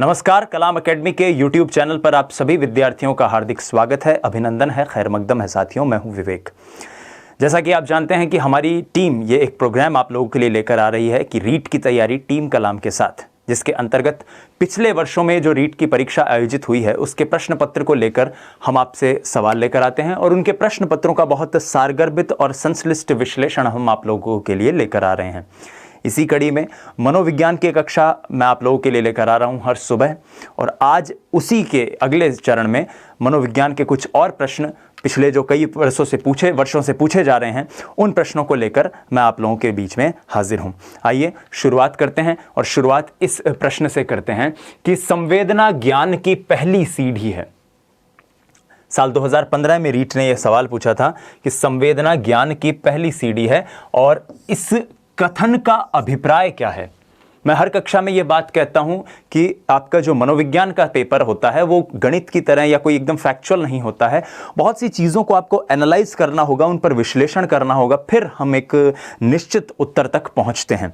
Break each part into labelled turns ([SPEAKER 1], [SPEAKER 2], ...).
[SPEAKER 1] नमस्कार, कलाम एकेडमी के YouTube channel पर आप सभी विद्यार्थियों का हार्दिक स्वागत है, अभिनंदन है, खैर मकदम है साथियों। मैं हूं विवेक। जैसा कि आप जानते हैं कि हमारी टीम ये एक प्रोग्राम आप लोगों के लिए लेकर आ रही है कि रीट की तैयारी टीम कलाम के साथ, जिसके अंतर्गत पिछले वर्षों में जो रीट की परीक्षा आयोजित हुई है उसके प्रश्न पत्र को लेकर हम आपसे सवाल लेकर आते हैं और उनके प्रश्न पत्रों का बहुत सारगर्भित और संश्लिष्ट विश्लेषण हम आप लोगों के लिए लेकर आ रहे हैं। इसी कड़ी में मनोविज्ञान की कक्षा मैं आप लोगों के लिए लेकर आ रहा हूं हर सुबह, और आज उसी के अगले चरण में मनोविज्ञान के कुछ और प्रश्न पिछले जो कई वर्षों से पूछे जा रहे हैं, उन प्रश्नों को लेकर मैं आप लोगों के बीच में हाजिर हूं। आइए शुरुआत करते हैं, और शुरुआत इस प्रश्न से करते हैं कि संवेदना ज्ञान की पहली सीढ़ी है। साल 2015 में रीट ने यह सवाल पूछा था कि संवेदना ज्ञान की पहली सीढ़ी है, और इस कथन का अभिप्राय क्या है। मैं हर कक्षा में यह बात कहता हूं कि आपका जो मनोविज्ञान का पेपर होता है वो गणित की तरह या कोई एकदम फैक्चुअल नहीं होता है। बहुत सी चीज़ों को आपको एनालाइज करना होगा, उन पर विश्लेषण करना होगा, फिर हम एक निश्चित उत्तर तक पहुंचते हैं।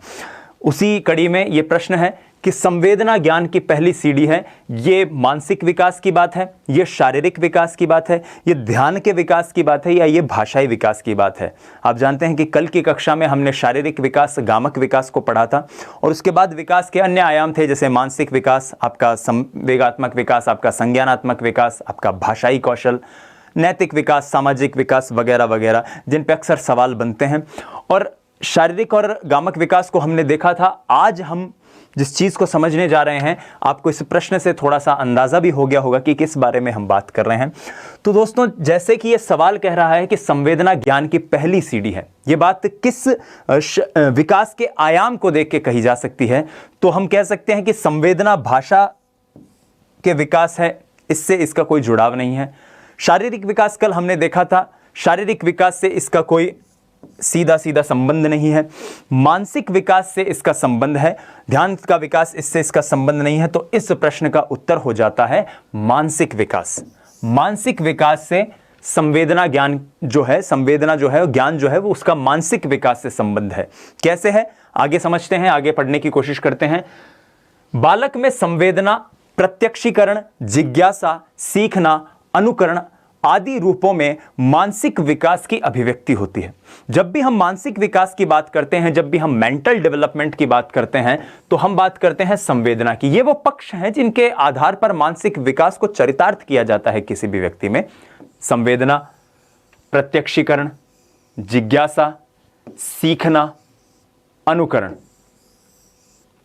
[SPEAKER 1] उसी कड़ी में ये प्रश्न है कि संवेदना ज्ञान की पहली सीढ़ी है। ये मानसिक विकास की बात है, ये शारीरिक विकास की बात है, ये ध्यान के विकास की बात है, या ये भाषाई विकास की बात है। आप जानते हैं कि कल की कक्षा में हमने शारीरिक विकास, गामक विकास को पढ़ा था, और उसके बाद विकास के अन्य आयाम थे, जैसे मानसिक विकास, आपका संवेगात्मक विकास, आपका संज्ञानात्मक विकास, आपका भाषाई कौशल, नैतिक विकास, सामाजिक विकास वगैरह वगैरह, जिन पे अक्सर सवाल बनते हैं। और शारीरिक और गामक विकास को हमने देखा था। आज हम जिस चीज़ को समझने जा रहे हैं, आपको इस प्रश्न से थोड़ा सा अंदाज़ा भी हो गया होगा कि किस बारे में हम बात कर रहे हैं। तो दोस्तों, जैसे कि ये सवाल कह रहा है कि संवेदना ज्ञान की पहली सीढ़ी है, ये बात किस विकास के आयाम को देख के कही जा सकती है, तो हम कह सकते हैं कि संवेदना भाषा के विकास है, इससे इसका कोई जुड़ाव नहीं है। शारीरिक विकास कल हमने देखा था, शारीरिक विकास से इसका कोई सीधा संबंध नहीं है। मानसिक विकास से इसका संबंध है, ध्यान का विकास, इससे इसका संबंध नहीं है। तो इस प्रश्न का उत्तर हो जाता है मानसिक विकास। मानसिक विकास से संवेदना ज्ञान जो है, ज्ञान जो है वो उसका मानसिक विकास से संबंध है। कैसे है, आगे समझते हैं, आगे पढ़ने की कोशिश करते हैं। बालक में संवेदना प्रत्यक्षीकरण, जिज्ञासा, सीखना, अनुकरण आदि रूपों में मानसिक विकास की अभिव्यक्ति होती है। जब भी हम मानसिक विकास की बात करते हैं, जब भी हम मेंटल डेवलपमेंट की बात करते हैं, तो हम बात करते हैं संवेदना की। ये वो पक्ष हैं जिनके आधार पर मानसिक विकास को चरितार्थ किया जाता है किसी भी व्यक्ति में। संवेदना, प्रत्यक्षीकरण, जिज्ञासा, सीखना, अनुकरण।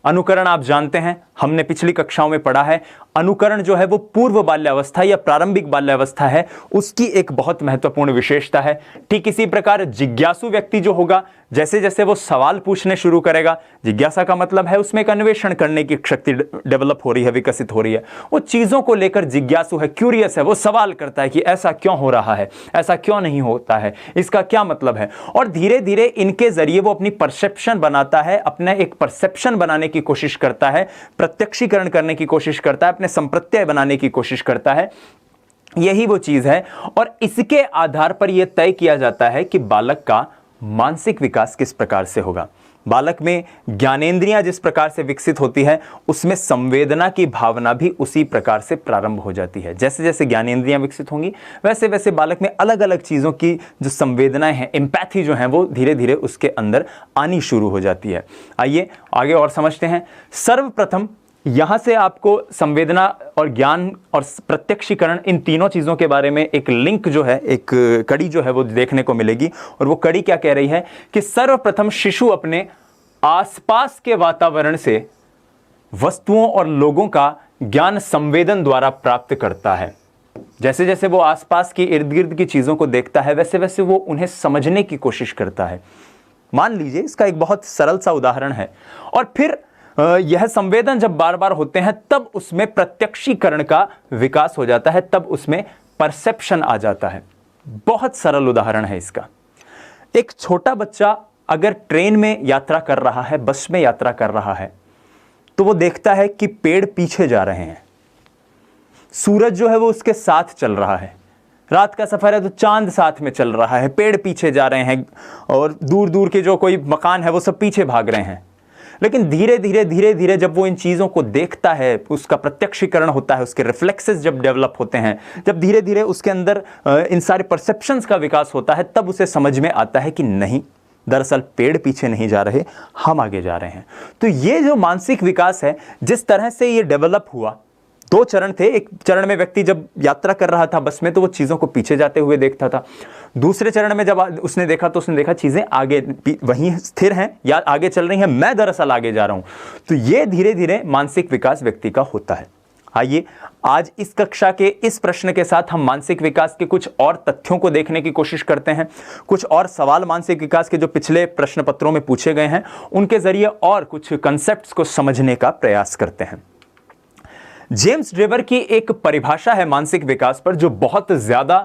[SPEAKER 1] अनुकरण आप जानते हैं, हमने पिछली कक्षाओं में पढ़ा है, अनुकरण जो है वो पूर्व बाल्यावस्था या प्रारंभिक बाल्यावस्था है, उसकी एक बहुत महत्वपूर्ण विशेषता है। ठीक इसी प्रकार जिज्ञासु व्यक्ति जो होगा, जैसे जैसे वो सवाल पूछने शुरू करेगा, जिज्ञासा का मतलब है उसमें एक अन्वेषण करने की शक्ति डेवलप हो रही है, विकसित हो रही है। वो चीज़ों को लेकर जिज्ञासु है, क्यूरियस है, वो सवाल करता है कि ऐसा क्यों हो रहा है, ऐसा क्यों नहीं होता है, इसका क्या मतलब है। और धीरे धीरे इनके जरिए वो अपनी परसेप्शन बनाता है, अपना एक परसेप्शन बनाने की कोशिश करता है, प्रत्यक्षीकरण करने की कोशिश करता है, अपने संप्रत्यय बनाने की कोशिश करता है। यही वो चीज है, और इसके आधार पर यह तय किया जाता है कि बालक का मानसिक विकास किस प्रकार से होगा। बालक में ज्ञानेंद्रियां जिस प्रकार से विकसित होती है, उसमें संवेदना की भावना भी उसी प्रकार से प्रारंभ हो जाती है। जैसे जैसे ज्ञानेंद्रियां विकसित होंगी, वैसे वैसे बालक में अलग अलग चीज़ों की जो संवेदनाएं हैं, एम्पैथी जो है, वो धीरे धीरे उसके अंदर आनी शुरू हो जाती है। आइए आगे और समझते हैं। सर्वप्रथम यहां से आपको संवेदना और ज्ञान और प्रत्यक्षीकरण, इन तीनों चीज़ों के बारे में एक लिंक जो है, एक कड़ी जो है वो देखने को मिलेगी। और वो कड़ी क्या कह रही है कि सर्वप्रथम शिशु अपने आसपास के वातावरण से वस्तुओं और लोगों का ज्ञान संवेदन द्वारा प्राप्त करता है। जैसे जैसे वो आसपास की इर्द गिर्द की चीज़ों को देखता है, वैसे वैसे वो उन्हें समझने की कोशिश करता है। मान लीजिए, इसका एक बहुत सरल सा उदाहरण है। और फिर यह संवेदन जब बार बार होते हैं, तब उसमें प्रत्यक्षीकरण का विकास हो जाता है, तब उसमें परसेप्शन आ जाता है। बहुत सरल उदाहरण है इसका। एक छोटा बच्चा अगर ट्रेन में यात्रा कर रहा है, बस में यात्रा कर रहा है, तो वो देखता है कि पेड़ पीछे जा रहे हैं, सूरज जो है वो उसके साथ चल रहा है, रात का सफर है तो चांद साथ में चल रहा है, पेड़ पीछे जा रहे हैं, और दूर दूर के जो कोई मकान है वो सब पीछे भाग रहे हैं। लेकिन धीरे धीरे जब वो इन चीज़ों को देखता है, उसका प्रत्यक्षीकरण होता है, उसके रिफ्लेक्सेस जब डेवलप होते हैं, जब धीरे धीरे उसके अंदर इन सारे परसेप्शंस का विकास होता है, तब उसे समझ में आता है कि नहीं, दरअसल पेड़ पीछे नहीं जा रहे, हम आगे जा रहे हैं। तो ये जो मानसिक विकास है, जिस तरह से ये डेवलप हुआ, 2 चरण थे। एक चरण में व्यक्ति जब यात्रा कर रहा था बस में, तो वो चीज़ों को पीछे जाते हुए देखता था। दूसरे चरण में जब उसने देखा, तो उसने देखा चीज़ें आगे वहीं स्थिर हैं या आगे चल रही हैं, मैं दरअसल आगे जा रहा हूं। तो ये धीरे धीरे मानसिक विकास व्यक्ति का होता है। आइए आज इस कक्षा के इस प्रश्न के साथ हम मानसिक विकास के कुछ और तथ्यों को देखने की कोशिश करते हैं। कुछ और सवाल मानसिक विकास के जो पिछले प्रश्न पत्रों में पूछे गए हैं, उनके जरिए और कुछ कंसेप्ट्स को समझने का प्रयास करते हैं। जेम्स ड्रेवर की एक परिभाषा है मानसिक विकास पर, जो बहुत ज्यादा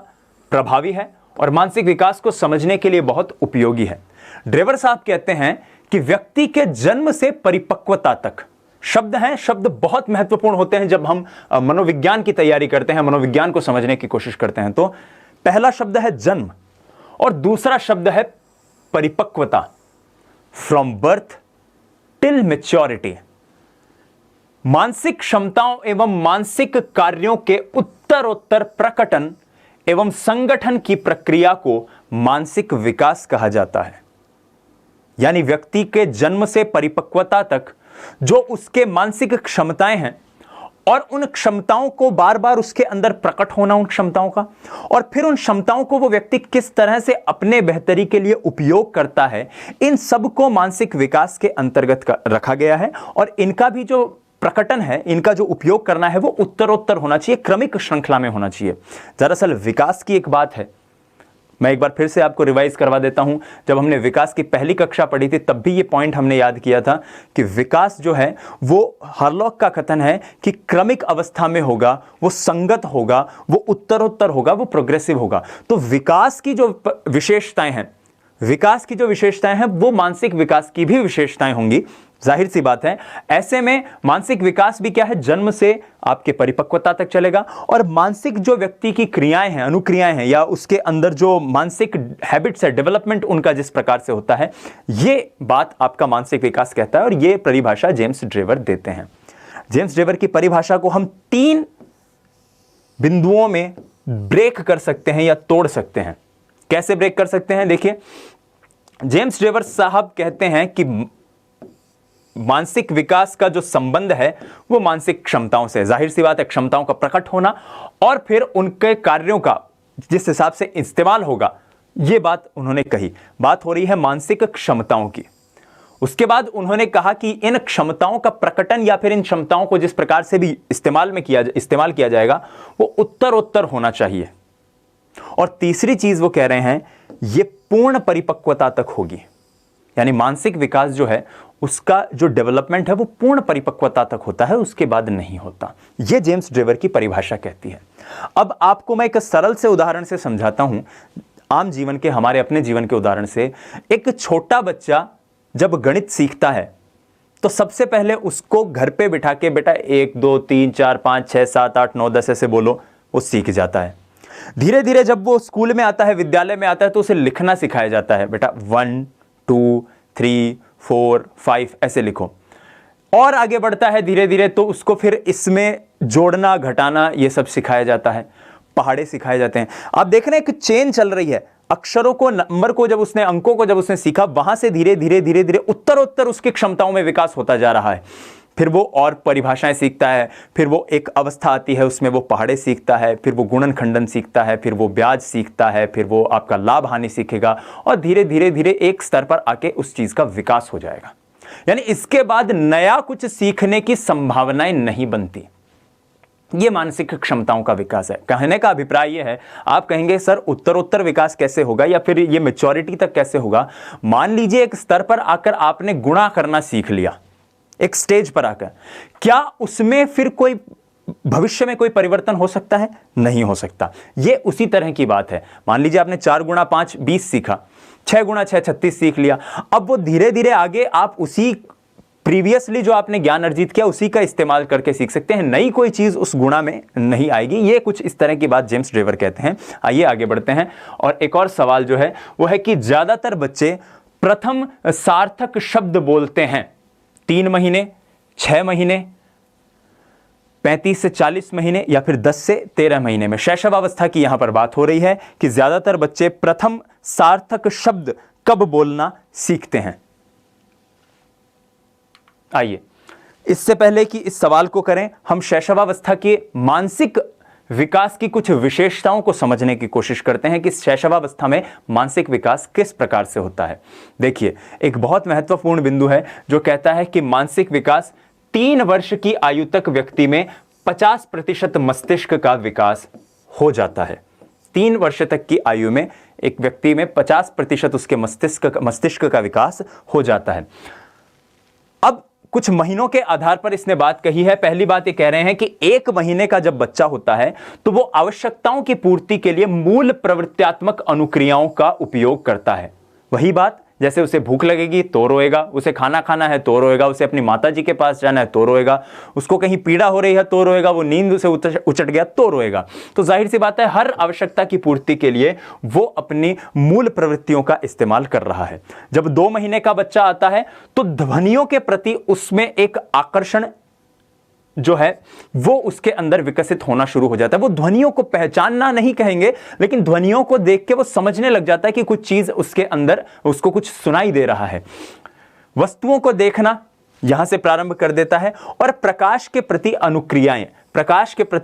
[SPEAKER 1] प्रभावी है और मानसिक विकास को समझने के लिए बहुत उपयोगी है। ड्रेवर साहब कहते हैं कि व्यक्ति के जन्म से परिपक्वता तक, शब्द हैं, शब्द बहुत महत्वपूर्ण होते हैं जब हम मनोविज्ञान की तैयारी करते हैं, मनोविज्ञान को समझने की कोशिश करते हैं। तो पहला शब्द है जन्म और दूसरा शब्द है परिपक्वता, फ्रॉम बर्थ टिल मैच्योरिटी। मानसिक क्षमताओं एवं मानसिक कार्यों के उत्तरोत्तर प्रकटन एवं संगठन की प्रक्रिया को मानसिक विकास कहा जाता है। यानी व्यक्ति के जन्म से परिपक्वता तक जो उसके मानसिक क्षमताएं हैं और उन क्षमताओं को बार बार उसके अंदर प्रकट होना, उन क्षमताओं का, और फिर उन क्षमताओं को वो व्यक्ति किस तरह से अपने बेहतरी के लिए उपयोग करता है, इन सब को मानसिक विकास के अंतर्गत रखा गया है। और इनका भी जो प्रकटन है, इनका जो उपयोग करना है, वो उत्तरोत्तर होना चाहिए, क्रमिक श्रृंखला में होना चाहिए। दरअसल विकास की एक बात है, मैं एक बार फिर से आपको रिवाइज करवा देता हूं। जब हमने विकास की पहली कक्षा पढ़ी थी, तब भी ये पॉइंट हमने याद किया था कि विकास जो है वो हार्लॉक का कथन है कि क्रमिक अवस्था में होगा, वो संगत होगा, वो उत्तरोत्तर होगा, वो प्रोग्रेसिव होगा। तो विकास की जो विशेषताएं हैं, वो मानसिक विकास की भी विशेषताएं होंगी, जाहिर सी बात है। ऐसे में मानसिक विकास भी क्या है, जन्म से आपके परिपक्वता तक चलेगा। और मानसिक जो व्यक्ति की क्रियाएं हैं, अनुक्रियाएं हैं, या उसके अंदर जो मानसिक हैबिट्स है, डेवलपमेंट उनका जिस प्रकार से होता है, ये बात आपका मानसिक विकास कहता है। और ये परिभाषा जेम्स ड्रेवर देते हैं। जेम्स ड्रेवर की परिभाषा को हम 3 बिंदुओं में ब्रेक कर सकते हैं या तोड़ सकते हैं। कैसे ब्रेक कर सकते हैं? देखिए, जेम्स ड्रेवर साहब कहते हैं कि मानसिक विकास का जो संबंध है वो मानसिक क्षमताओं से, जाहिर सी बात है, क्षमताओं का प्रकट होना और फिर उनके कार्यों का जिस हिसाब से इस्तेमाल होगा, ये बात उन्होंने कही। बात हो रही है मानसिक क्षमताओं की। उसके बाद उन्होंने कहा कि इन क्षमताओं का प्रकटन या फिर इन क्षमताओं को जिस प्रकार से भी इस्तेमाल किया जाएगा, वो उत्तरोत्तर होना चाहिए। और तीसरी चीज वो कह रहे हैं, ये पूर्ण परिपक्वता तक होगी। यानी मानसिक विकास जो है, उसका जो डेवलपमेंट है वो पूर्ण परिपक्वता तक होता है, उसके बाद नहीं होता। यह जेम्स ड्रेवर की परिभाषा कहती है। अब आपको मैं एक सरल से उदाहरण से समझाता हूं, आम जीवन के, हमारे अपने जीवन के उदाहरण से। एक छोटा बच्चा जब गणित सीखता है तो सबसे पहले उसको घर पे बिठा के, बेटा 1 2 3 4 5 6 7 8 9 10 ऐसे बोलो, वो सीख जाता है। धीरे धीरे जब वो स्कूल में आता है, विद्यालय में आता है, तो उसे लिखना सिखाया जाता है, बेटा 1 2 3 4 5 ऐसे लिखो। और आगे बढ़ता है धीरे धीरे, तो उसको फिर इसमें जोड़ना घटाना ये सब सिखाया जाता है, पहाड़े सिखाए जाते हैं। आप देख रहे हैं एक चेन चल रही है, अक्षरों को, नंबर को जब उसने, अंकों को जब उसने सीखा, वहां से धीरे धीरे उत्तरोत्तर उसकी क्षमताओं में विकास होता जा रहा है। फिर वो और परिभाषाएं सीखता है, फिर वो एक अवस्था आती है, उसमें वो पहाड़े सीखता है, फिर वो गुणन खंडन सीखता है, फिर वो ब्याज सीखता है, फिर वो आपका लाभ हानि सीखेगा, और धीरे धीरे एक स्तर पर आके उस चीज का विकास हो जाएगा। यानी इसके बाद नया कुछ सीखने की संभावनाएं नहीं बनती। ये मानसिक क्षमताओं का विकास है। कहने का अभिप्राय यह है, आप कहेंगे सर उत्तरोत्तर विकास कैसे होगा या फिर ये मैच्योरिटी तक कैसे होगा? मान लीजिए एक स्तर पर आकर आपने गुणा करना सीख लिया, एक स्टेज पर आकर, क्या उसमें फिर कोई भविष्य में कोई परिवर्तन हो सकता है? नहीं हो सकता। ये उसी तरह की बात है। मान लीजिए आपने 4 गुणा 5 20 सीखा, 6 गुणा 6 36 सीख लिया। अब वो धीरे धीरे आगे आप उसी प्रीवियसली जो आपने ज्ञान अर्जित किया उसी का इस्तेमाल करके सीख सकते हैं, नई कोई चीज उस गुणा में नहीं आएगी। ये कुछ इस तरह की बात जेम्स ड्रेवर कहते हैं। आइए आगे बढ़ते हैं। और एक और सवाल जो है वो है कि ज्यादातर बच्चे प्रथम सार्थक शब्द बोलते हैं, 3 महीने, 6 महीने, 35 से 40 महीने या फिर 10 से 13 महीने में। शैशवावस्था की यहां पर बात हो रही है कि ज्यादातर बच्चे प्रथम सार्थक शब्द कब बोलना सीखते हैं। आइए, इससे पहले कि इस सवाल को करें, हम शैशवावस्था के मानसिक विकास की कुछ विशेषताओं को समझने की कोशिश करते हैं कि शैशवावस्था में मानसिक विकास किस प्रकार से होता है। देखिए, एक बहुत महत्वपूर्ण बिंदु है जो कहता है कि मानसिक विकास 3 वर्ष की आयु तक व्यक्ति में 50% मस्तिष्क का विकास हो जाता है। 3 वर्ष तक की आयु में एक व्यक्ति में 50% उसके मस्तिष्क का विकास हो जाता है। अब कुछ महीनों के आधार पर इसने बात कही है। पहली बात ये कह रहे हैं कि 1 महीने का जब बच्चा होता है तो वो आवश्यकताओं की पूर्ति के लिए मूल प्रवृत्त्यात्मक अनुक्रियाओं का उपयोग करता है। वही बात, जैसे उसे भूख लगेगी तो रोएगा, उसे खाना खाना है तो रोएगा, उसे अपनी माताजी के पास जाना है तो रोएगा, उसको कहीं पीड़ा हो रही है तो रोएगा, वो नींद उसे उचट गया तो रोएगा। तो जाहिर सी बात है, हर आवश्यकता की पूर्ति के लिए वो अपनी मूल प्रवृत्तियों का इस्तेमाल कर रहा है। जब 2 महीने का बच्चा आता है तो ध्वनियों के प्रति उसमें एक आकर्षण जो है वो उसके अंदर विकसित होना शुरू हो जाता है। वो ध्वनियों को पहचानना नहीं कहेंगे, लेकिन ध्वनियों को देख के वो समझने लग जाता है कि कुछ चीज उसके अंदर उसको कुछ सुनाई दे रहा है। वस्तुओं को देखना यहां से प्रारंभ कर देता है और प्रकाश के प्रति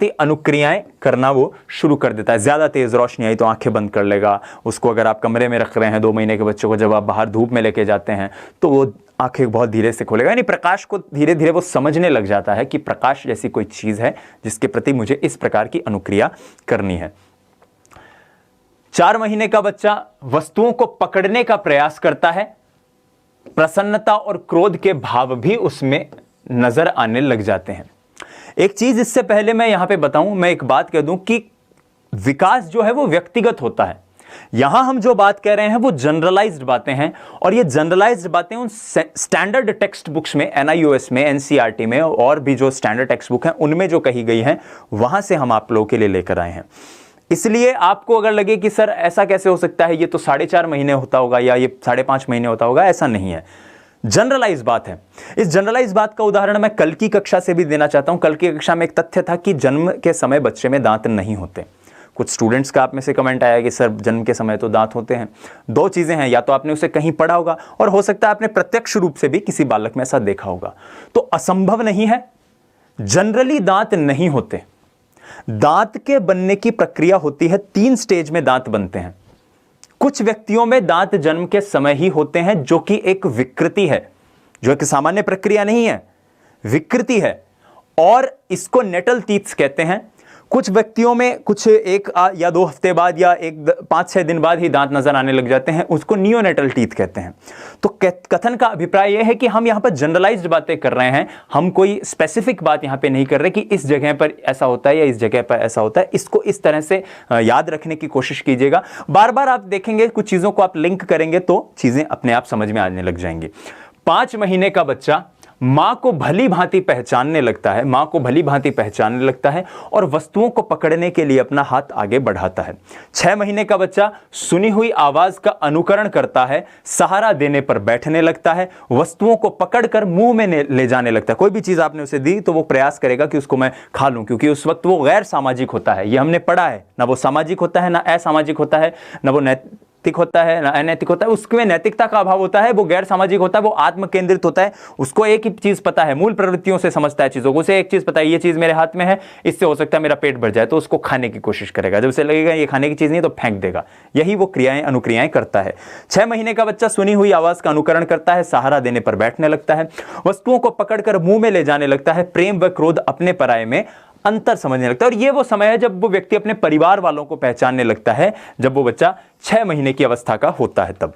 [SPEAKER 1] अनुक्रियाएं करना वो शुरू कर देता है। ज्यादा तेज रोशनी आई तो आंखें बंद कर लेगा। उसको अगर आप कमरे में रख रहे हैं 2 महीने के बच्चे को, जब आप बाहर धूप में लेके जाते हैं तो वो आंखें बहुत धीरे से खोलेगा। यानी प्रकाश को धीरे धीरे वो समझने लग जाता है कि प्रकाश जैसी कोई चीज है जिसके प्रति मुझे इस प्रकार की अनुक्रिया करनी है। 4 महीने का बच्चा वस्तुओं को पकड़ने का प्रयास करता है। प्रसन्नता और क्रोध के भाव भी उसमें नजर आने लग जाते हैं। एक चीज इससे पहले मैं यहां पे बताऊं, मैं एक बात कह दूं कि विकास जो है वो व्यक्तिगत होता है। यहां हम जो बात कह रहे हैं वो जनरलाइज्ड बातें हैं, और ये जनरलाइज्ड बातें उन स्टैंडर्ड टेक्स्ट बुक्स में, NIOS में, NCERT में और भी जो स्टैंडर्ड टेक्स्ट बुक हैं उनमें जो कही गई हैं वहां से हम आप लोगों के लिए लेकर आए हैं। इसलिए आपको अगर लगे कि सर ऐसा कैसे हो सकता है, ये तो 4.5 महीने होता होगा या ये 5.5 महीने होता होगा, ऐसा नहीं है। जनरलाइज बात है। इस जनरलाइज बात का उदाहरण मैं कल की कक्षा से भी देना चाहता हूं। कल की कक्षा में एक तथ्य था कि जन्म के समय बच्चे में दांत नहीं होते। कुछ स्टूडेंट्स का आप में से कमेंट आया कि सर जन्म के समय तो दांत होते हैं। 2 चीजें हैं, या तो आपने उसे कहीं पढ़ा होगा और हो सकता है आपने प्रत्यक्ष रूप से भी किसी बालक में ऐसा देखा होगा। तो असंभव नहीं है, जनरली दांत नहीं होते। दांत के बनने की प्रक्रिया होती है, 3 स्टेज में दांत बनते हैं। कुछ व्यक्तियों में दांत जन्म के समय ही होते हैं, जो कि एक विकृति है, जो एक सामान्य प्रक्रिया नहीं है, विकृति है, और इसको नेटल टीथ्स कहते हैं। कुछ व्यक्तियों में कुछ 1 या 2 हफ्ते बाद या 5-6 दिन बाद ही दांत नजर आने लग जाते हैं, उसको नियोनेटल टीथ कहते हैं। तो कथन का अभिप्राय यह है कि हम यहां पर जनरलाइज्ड बातें कर रहे हैं, हम कोई स्पेसिफिक बात यहां पे नहीं कर रहे कि इस जगह पर ऐसा होता है या इस जगह पर ऐसा होता है। इसको इस तरह से याद रखने की कोशिश कीजिएगा। बार बार आप देखेंगे, कुछ चीजों को आप लिंक करेंगे तो चीजें अपने आप समझ में आने लग जाएंगी। 5 महीने का बच्चा मां को भली भांति पहचानने लगता है और वस्तुओं को पकड़ने के लिए अपना हाथ आगे बढ़ाता है। 6 महीने का बच्चा सुनी हुई आवाज का अनुकरण करता है, सहारा देने पर बैठने लगता है, वस्तुओं को पकड़कर मुंह में ले जाने लगता है। कोई भी चीज आपने उसे दी तो वो प्रयास करेगा कि उसको मैं खा लूं, क्योंकि उस वक्त वो गैर सामाजिक होता है। ये हमने पढ़ा है, ना वो सामाजिक होता है, ना असामाजिक होता है, ना वो नैतिक होता है, ना अनैतिक होता है। उसमें नैतिकता का अभाव होता है, वो गैर सामाजिक होता है, वो आत्म केंद्रित होता है। उसको एक ही चीज पता है, मूल प्रवृत्तियों से समझता है चीजों को। उसे एक चीज पता है, ये चीज मेरे हाथ में है, इससे हो सकता है मेरा पेट भर जाए, तो उसको खाने की कोशिश करेगा। जब उसे लगेगा ये खाने की चीज नहीं तो फेंक देगा। यही वो अनुक्रियाएं करता है। 6 महीने का बच्चा सुनी हुई आवाज का अनुकरण करता है, सहारा देने पर बैठने लगता है, वस्तुओं को पकड़कर मुंह में ले जाने लगता है, प्रेम व क्रोध अपने पराये में अंतर समझने लगता है। और ये वो समय है जब वो व्यक्ति अपने परिवार वालों को पहचानने लगता है, जब वो बच्चा 6 महीने की अवस्था का होता है। तब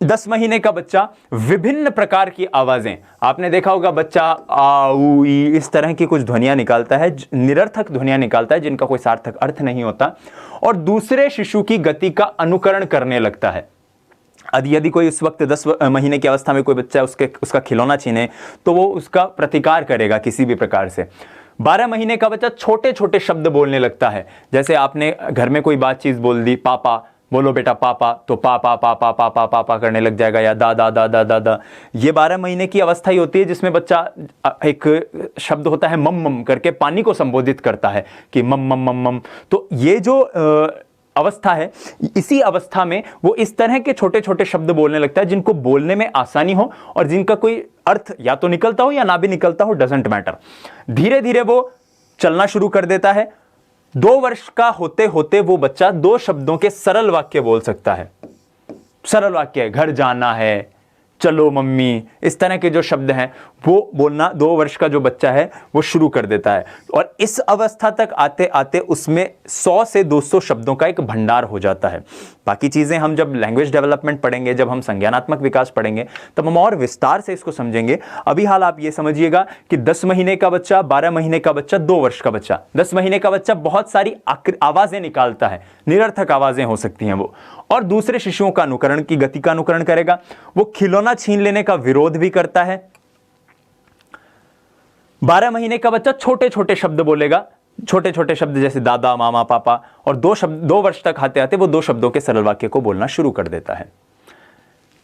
[SPEAKER 1] 10 महीने का बच्चा विभिन्न प्रकार की आवाजें, आपने देखा होगा बच्चा आ ऊ ई इस तरह की कुछ ध्वनियां निकालता है, निरर्थक ध्वनियां निकालता है जिनका कोई सार्थक अर्थ नहीं होता, और दूसरे शिशु की गति का अनुकरण करने लगता है। यदि कोई इस वक्त 10 महीने की अवस्था में कोई बच्चा उसका खिलौना छीने तो वो उसका प्रतिकार करेगा किसी भी प्रकार से। 12 महीने का बच्चा छोटे छोटे शब्द बोलने लगता है। जैसे आपने घर में कोई बात चीज बोल दी, पापा, बोलो बेटा पापा, तो पापा पापा पापा पापा करने लग जाएगा, या दादा दादा दादा। ये 12 महीने की अवस्था ही होती है जिसमें बच्चा एक शब्द होता है मम मम करके पानी को संबोधित करता है कि मम मम मम मम। तो ये जो अवस्था है, इसी अवस्था में वो इस तरह के छोटे छोटे शब्द बोलने लगता है जिनको बोलने में आसानी हो और जिनका कोई अर्थ या तो निकलता हो या ना भी निकलता हो, डजेंट मैटर। धीरे धीरे वो चलना शुरू कर देता है। 2 वर्ष का होते होते वो बच्चा 2 शब्दों के सरल वाक्य बोल सकता है। सरल वाक्य है, घर जाना है, चलो मम्मी, इस तरह के जो शब्द हैं वो बोलना 2 वर्ष का जो बच्चा है वो शुरू कर देता है। और इस अवस्था तक आते आते उसमें 100 से 200 शब्दों का एक भंडार हो जाता है। बाकी चीजें हम जब लैंग्वेज डेवलपमेंट पढ़ेंगे, जब हम संज्ञानात्मक विकास पढ़ेंगे, तब हम और विस्तार से इसको समझेंगे। अभी हाल आप ये समझिएगा कि 10 महीने का बच्चा, 12 महीने का बच्चा, 2 वर्ष का बच्चा। 10 महीने का बच्चा बहुत सारी आवाजें निकालता है, निरर्थक आवाजें हो सकती हैं वो, और दूसरे शिशुओं का अनुकरण की गति का अनुकरण करेगा। वो खिलौना छीन लेने का विरोध भी करता है। 12 महीने का बच्चा छोटे छोटे शब्द बोलेगा, छोटे छोटे शब्द जैसे दादा मामा पापा, और 2 वर्ष तक आते आते वो 2 शब्दों के सरल वाक्य को बोलना शुरू कर देता है।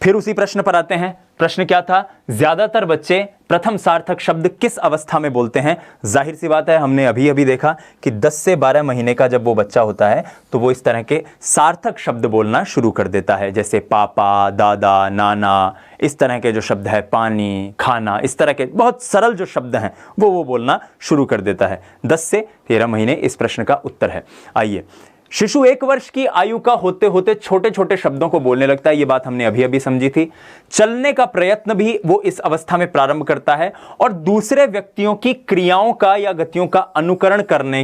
[SPEAKER 1] फिर उसी प्रश्न पर आते हैं। प्रश्न क्या था? ज्यादातर बच्चे प्रथम सार्थक शब्द किस अवस्था में बोलते हैं? जाहिर सी बात है, हमने अभी अभी देखा कि 10 से 12 महीने का जब वो बच्चा होता है तो वो इस तरह के सार्थक शब्द बोलना शुरू कर देता है, जैसे पापा, दादा, नाना, इस तरह के जो शब्द है, पानी, खाना, इस तरह के बहुत सरल जो शब्द हैं वो बोलना शुरू कर देता है। 10 से 13 महीने इस प्रश्न का उत्तर है। आइए, शिशु 1 वर्ष की आयु का होते होते छोटे छोटे शब्दों को बोलने लगता है। ये बात हमने अभी अभी समझी थी। चलने का प्रयत्न भी वो इस अवस्था में प्रारंभ करता है और दूसरे व्यक्तियों की क्रियाओं का या गतियों का अनुकरण करने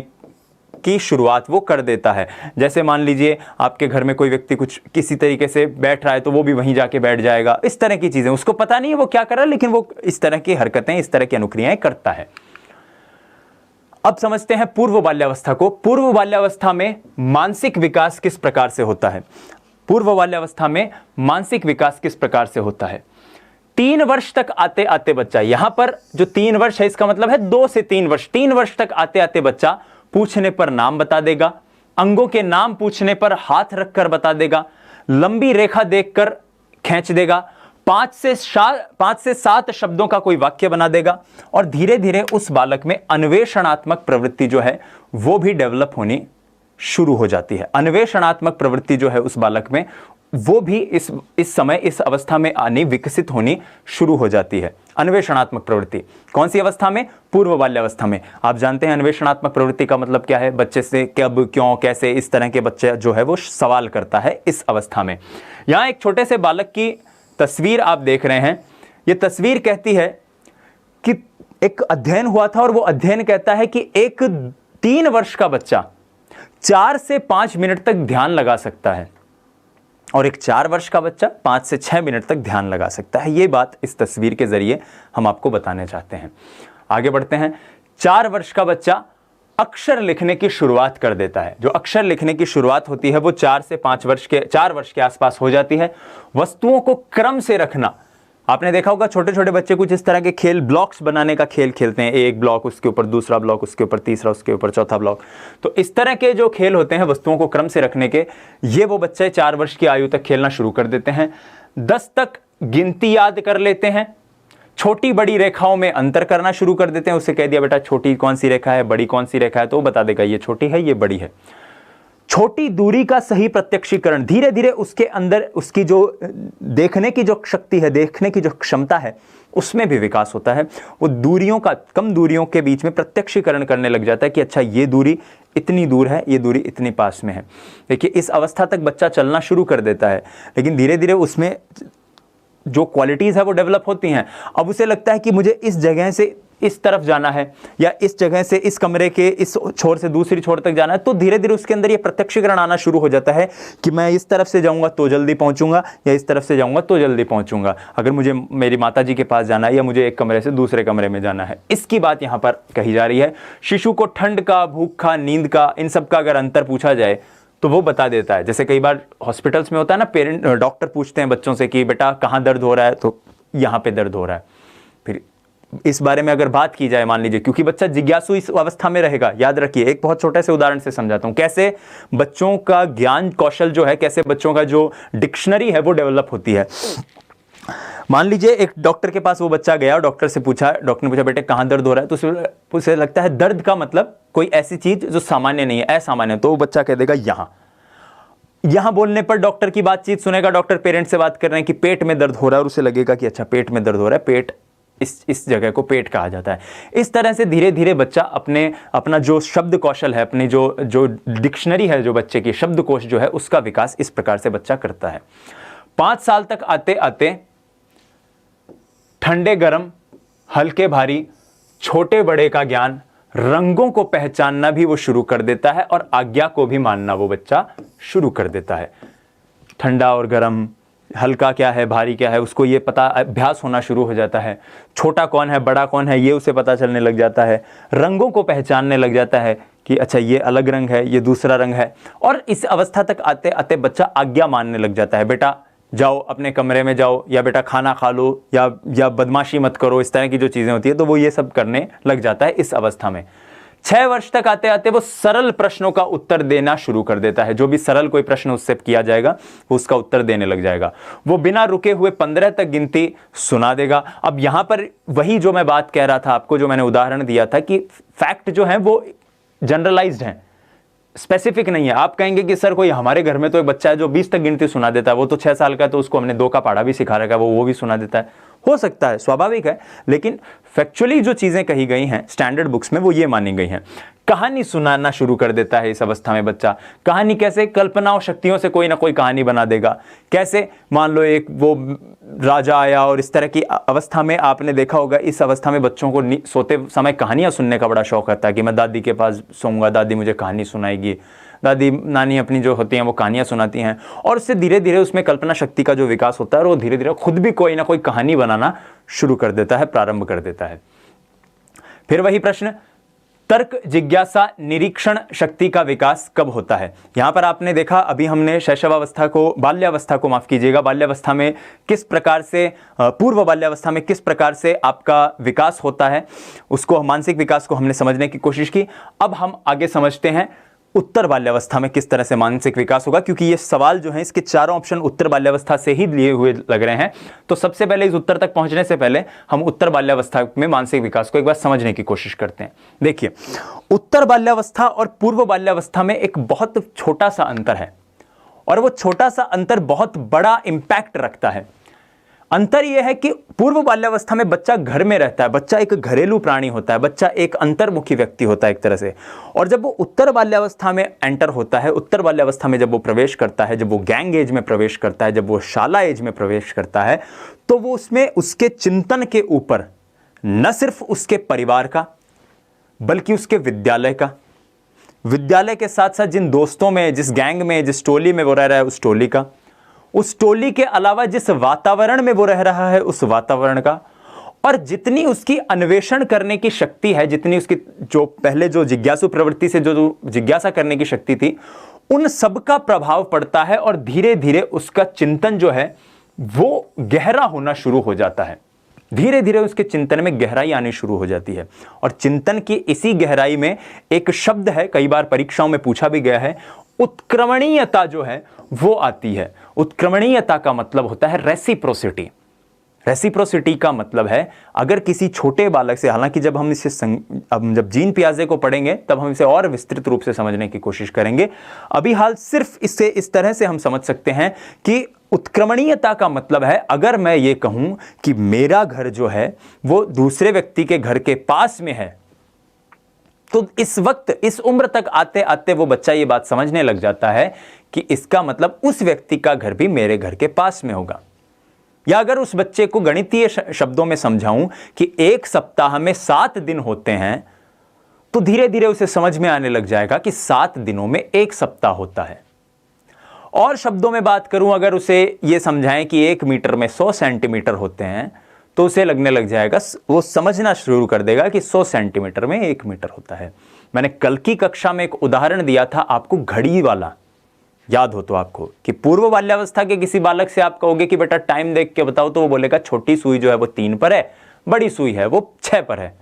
[SPEAKER 1] की शुरुआत वो कर देता है। जैसे मान लीजिए आपके घर में कोई व्यक्ति कुछ किसी तरीके से बैठ रहा है तो वो भी वहीं जाके बैठ जाएगा। इस तरह की चीजें, उसको पता नहीं है वो क्या कर रहा है, लेकिन वो इस तरह की हरकतें, इस तरह की अनुक्रियाएं करता है। अब समझते हैं पूर्व बाल्यावस्था को। पूर्व बाल्यावस्था में मानसिक विकास किस प्रकार से होता है? पूर्व बाल्यावस्था में मानसिक विकास किस प्रकार से होता है? 3 वर्ष तक आते आते बच्चा, यहां पर जो 3 वर्ष है इसका मतलब है 2 से 3 वर्ष। 3 वर्ष तक आते आते बच्चा पूछने पर नाम बता देगा, अंगों के नाम पूछने पर हाथ रखकर बता देगा, लंबी रेखा देखकर खींच देगा, 5 से 7 शब्दों का कोई वाक्य बना देगा, और धीरे धीरे उस बालक में अन्वेषणात्मक प्रवृत्ति जो है वो भी डेवलप होनी शुरू हो जाती है। अन्वेषणात्मक प्रवृत्ति जो है उस बालक में वो भी इस समय, इस अवस्था में आनी, विकसित होनी शुरू हो जाती है। अन्वेषणात्मक प्रवृत्ति कौन सी अवस्था में? पूर्व बाल्यावस्था में। आप जानते हैं अन्वेषणात्मक प्रवृत्ति का मतलब क्या है? बच्चे से कब, क्यों, कैसे, इस तरह के बच्चे जो है वो सवाल करता है इस अवस्था में। यहां एक छोटे से बालक की तस्वीर आप देख रहे हैं। यह तस्वीर कहती है कि एक अध्ययन हुआ था और वो अध्ययन कहता है कि एक 3 वर्ष का बच्चा 4 से 5 मिनट तक ध्यान लगा सकता है और एक 4 वर्ष का बच्चा 5 से 6 मिनट तक ध्यान लगा सकता है। ये बात इस तस्वीर के जरिए हम आपको बताने चाहते हैं। आगे बढ़ते हैं। 4 वर्ष का बच्चा अक्षर लिखने की शुरुआत कर देता है। जो अक्षर लिखने की शुरुआत होती है वो 4 वर्ष के आसपास हो जाती है। वस्तुओं को क्रम से रखना, आपने देखा होगा छोटे छोटे बच्चे कुछ इस तरह के खेल, ब्लॉक्स बनाने का खेल खेलते हैं। एक ब्लॉक, उसके ऊपर दूसरा ब्लॉक, उसके ऊपर तीसरा, उसके ऊपर चौथा ब्लॉक। तो इस तरह के जो खेल होते हैं वस्तुओं को क्रम से रखने के, ये वो बच्चे 4 वर्ष की आयु तक खेलना शुरू कर देते हैं। 10 तक गिनती याद कर लेते हैं। छोटी बड़ी रेखाओं में अंतर करना शुरू कर देते हैं। उससे कह दिया बेटा छोटी कौन सी रेखा है, बड़ी कौन सी रेखा है, तो वो बता देगा ये छोटी है, ये बड़ी है। छोटी दूरी का सही प्रत्यक्षीकरण, धीरे धीरे उसके अंदर उसकी जो देखने की जो शक्ति है, देखने की जो क्षमता है, उसमें भी विकास होता है। वो दूरियों का, कम दूरियों के बीच में प्रत्यक्षीकरण करने लग जाता है कि अच्छा ये दूरी इतनी दूर है, ये दूरी इतनी पास में है। देखिए इस अवस्था तक बच्चा चलना शुरू कर देता है, लेकिन धीरे धीरे उसमें जो क्वालिटीज है वो डेवलप होती हैं। अब उसे लगता है कि मुझे इस जगह से इस तरफ जाना है, या इस जगह से, इस कमरे के इस छोर से दूसरी छोर तक जाना है, तो धीरे धीरे उसके अंदर ये प्रत्यक्षीकरण आना शुरू हो जाता है कि मैं इस तरफ से जाऊंगा तो जल्दी पहुंचूंगा, या इस तरफ से जाऊंगा तो जल्दी पहुंचूंगा। अगर मुझे मेरी माता जी के पास जाना है, या मुझे एक कमरे से दूसरे कमरे में जाना है, इसकी बात यहाँ पर कही जा रही है। शिशु को ठंड का, भूख का, नींद का, इन सब का अगर अंतर पूछा जाए तो वो बता देता है। जैसे कई बार हॉस्पिटल्स में होता है ना, डॉक्टर पूछते हैं बच्चों से कि बेटा कहाँ दर्द हो रहा है, तो यहाँ पे दर्द हो रहा है। फिर इस बारे में अगर बात की जाए, मान लीजिए, क्योंकि बच्चा जिज्ञासु इस अवस्था में रहेगा। याद रखिए, एक बहुत छोटे से उदाहरण से समझाता हूं कैसे बच्चों का ज्ञान कौशल जो है, कैसे बच्चों का जो डिक्शनरी है वो डेवलप होती है। मान लीजिए एक डॉक्टर के पास वो बच्चा गया और डॉक्टर ने पूछा बेटे कहां दर्द हो रहा है, तो उसे लगता है दर्द का मतलब कोई ऐसी चीज जो सामान्य नहीं है, असामान्य, तो वो बच्चा कह देगा यहां बोलने पर डॉक्टर की बातचीत सुनेगा। डॉक्टर पेरेंट से बात कर रहे हैं कि पेट में दर्द हो रहा है और उसे लगेगा कि अच्छा पेट में दर्द हो रहा है, पेट इस जगह को पेट कहा जाता है। इस तरह से धीरे धीरे बच्चा अपना जो शब्द कौशल है, अपनी जो डिक्शनरी है, जो बच्चे की शब्दकोश जो है, उसका विकास इस प्रकार से बच्चा करता है। 5 साल तक आते आते ठंडे गर्म, हल्के भारी, छोटे बड़े का ज्ञान, रंगों को पहचानना भी वो शुरू कर देता है और आज्ञा को भी मानना वो बच्चा शुरू कर देता है। ठंडा और गर्म, हल्का क्या है, भारी क्या है, उसको ये पता, अभ्यास होना शुरू हो जाता है। छोटा कौन है, बड़ा कौन है, ये उसे पता चलने लग जाता है। रंगों को पहचानने लग जाता है कि अच्छा ये अलग रंग है, ये दूसरा रंग है। और इस अवस्था तक आते आते बच्चा आज्ञा मानने लग जाता है। बेटा जाओ अपने कमरे में जाओ, या बेटा खाना खा लो, या बदमाशी मत करो, इस तरह की जो चीज़ें होती है, तो वो ये सब करने लग जाता है इस अवस्था में। 6 वर्ष तक आते आते वो सरल प्रश्नों का उत्तर देना शुरू कर देता है। जो भी सरल कोई प्रश्न उससे किया जाएगा वो उसका उत्तर देने लग जाएगा। वो बिना रुके हुए 15 तक गिनती सुना देगा। अब यहां पर वही जो मैं बात कह रहा था आपको, जो मैंने उदाहरण दिया था कि फैक्ट जो है वो जनरलाइज्ड है, स्पेसिफिक नहीं है। आप कहेंगे कि सर कोई हमारे घर में तो एक बच्चा है जो 20 तक गिनती सुना देता है, वो तो 6 साल का है, तो उसको हमने 2 का पहाड़ा भी सिखा रखा है, वो भी सुना देता है। हो सकता है, स्वाभाविक है, लेकिन फैक्चुअली जो चीजें कही गई हैं स्टैंडर्ड बुक्स में वो ये मानी गई हैं। कहानी सुनाना शुरू कर देता है इस अवस्था में बच्चा। कहानी कैसे? कल्पना और शक्तियों से कोई ना कोई कहानी बना देगा। कैसे? मान लो एक वो राजा आया, और इस तरह की अवस्था में आपने देखा होगा, इस अवस्था में बच्चों को सोते समय कहानियां सुनने का बड़ा शौक रहता है कि मैं दादी के पास सोऊंगा, दादी मुझे कहानी सुनाएगी, दादी नानी अपनी जो होती हैं वो कहानियां सुनाती हैं। और उससे धीरे धीरे उसमें कल्पना शक्ति का जो विकास होता है, और वो धीरे धीरे खुद भी कोई ना कोई कहानी बनाना शुरू कर देता है, प्रारंभ कर देता है। फिर वही प्रश्न, तर्क, जिज्ञासा, निरीक्षण शक्ति का विकास कब होता है? यहां पर आपने देखा, अभी हमने शैशवावस्था को, बाल्यावस्था को माफ कीजिएगा, बाल्यावस्था में किस प्रकार से, पूर्व बाल्यावस्था में किस प्रकार से आपका विकास होता है, उसको, मानसिक विकास को हमने समझने की कोशिश की। अब हम आगे समझते हैं उत्तर बाल्यावस्था में किस तरह से मानसिक विकास होगा, क्योंकि ये सवाल जो है इसके चारों ऑप्शन उत्तर बाल्यावस्था से ही लिए हुए लग रहे हैं। तो सबसे पहले इस उत्तर तक पहुंचने से पहले हम उत्तर बाल्यावस्था में मानसिक विकास को एक बार समझने की कोशिश करते हैं। देखिए, उत्तर बाल्यावस्था और पूर्व बाल्यावस्था में एक बहुत छोटा सा अंतर है, और वो छोटा सा अंतर बहुत बड़ा इंपैक्ट रखता है। अंतर यह है कि पूर्व बाल्यावस्था में बच्चा घर में रहता है, बच्चा एक घरेलू प्राणी होता है, बच्चा एक अंतर्मुखी व्यक्ति होता है एक तरह से। और जब वो उत्तर बाल्यावस्था में एंटर होता है, उत्तर बाल्यावस्था में जब वो प्रवेश करता है, जब वो गैंग एज में प्रवेश करता है, जब वो शाला एज में प्रवेश करता है, तो वो उसमें उसके चिंतन के ऊपर न सिर्फ उसके परिवार का, बल्कि उसके विद्यालय का, विद्यालय के साथ साथ जिन दोस्तों में, जिस गैंग में, जिस टोली में वो रह रहा है, उस टोली का, उस टोली के अलावा जिस वातावरण में वो रह रहा है, उस वातावरण का, और जितनी उसकी अन्वेषण करने की शक्ति है, जितनी उसकी जो पहले जो जिज्ञासु प्रवृत्ति से जो जिज्ञासा करने की शक्ति थी, उन सब का प्रभाव पड़ता है। और धीरे धीरे उसका चिंतन जो है वो गहरा होना शुरू हो जाता है। धीरे धीरे उसके चिंतन में गहराई आनी शुरू हो जाती है। और चिंतन की इसी गहराई में एक शब्द है, कई बार परीक्षाओं में पूछा भी गया है, उत्क्रमणीयता जो है वो आती है। उत्क्रमणीयता का मतलब होता है रेसिप्रोसिटी। रेसिप्रोसिटी का मतलब है, अगर किसी छोटे बालक से, हालांकि जब हम इसे जब जीन पियाजे को पढ़ेंगे तब हम इसे और विस्तृत रूप से समझने की कोशिश करेंगे। अभी हाल सिर्फ इससे इस तरह से हम समझ सकते हैं कि उत्क्रमणीयता का मतलब है, अगर मैं ये कहूं कि मेरा घर जो है वो दूसरे व्यक्ति के घर के पास में है, तो इस वक्त, इस उम्र तक आते आते वो बच्चा ये बात समझने लग जाता है कि इसका मतलब उस व्यक्ति का घर भी मेरे घर के पास में होगा। या अगर उस बच्चे को गणितीय शब्दों में समझाऊं कि एक सप्ताह में 7 दिन होते हैं, तो धीरे धीरे उसे समझ में आने लग जाएगा कि 7 दिनों में एक सप्ताह होता है। और शब्दों में बात करूं, अगर उसे यह समझाएं कि 1 मीटर में 100 सेंटीमीटर होते हैं, तो उसे लगने लग जाएगा, वो समझना शुरू कर देगा कि 100 सेंटीमीटर में 1 मीटर होता है। मैंने कल की कक्षा में एक उदाहरण दिया था आपको, घड़ी वाला, याद हो तो आपको, कि पूर्व बाल्यावस्था के किसी बालक से आप कहोगे कि बेटा टाइम देख के बताओ, तो वो बोलेगा छोटी सुई जो है वो 3 पर है, बड़ी सुई है वो 6 पर है।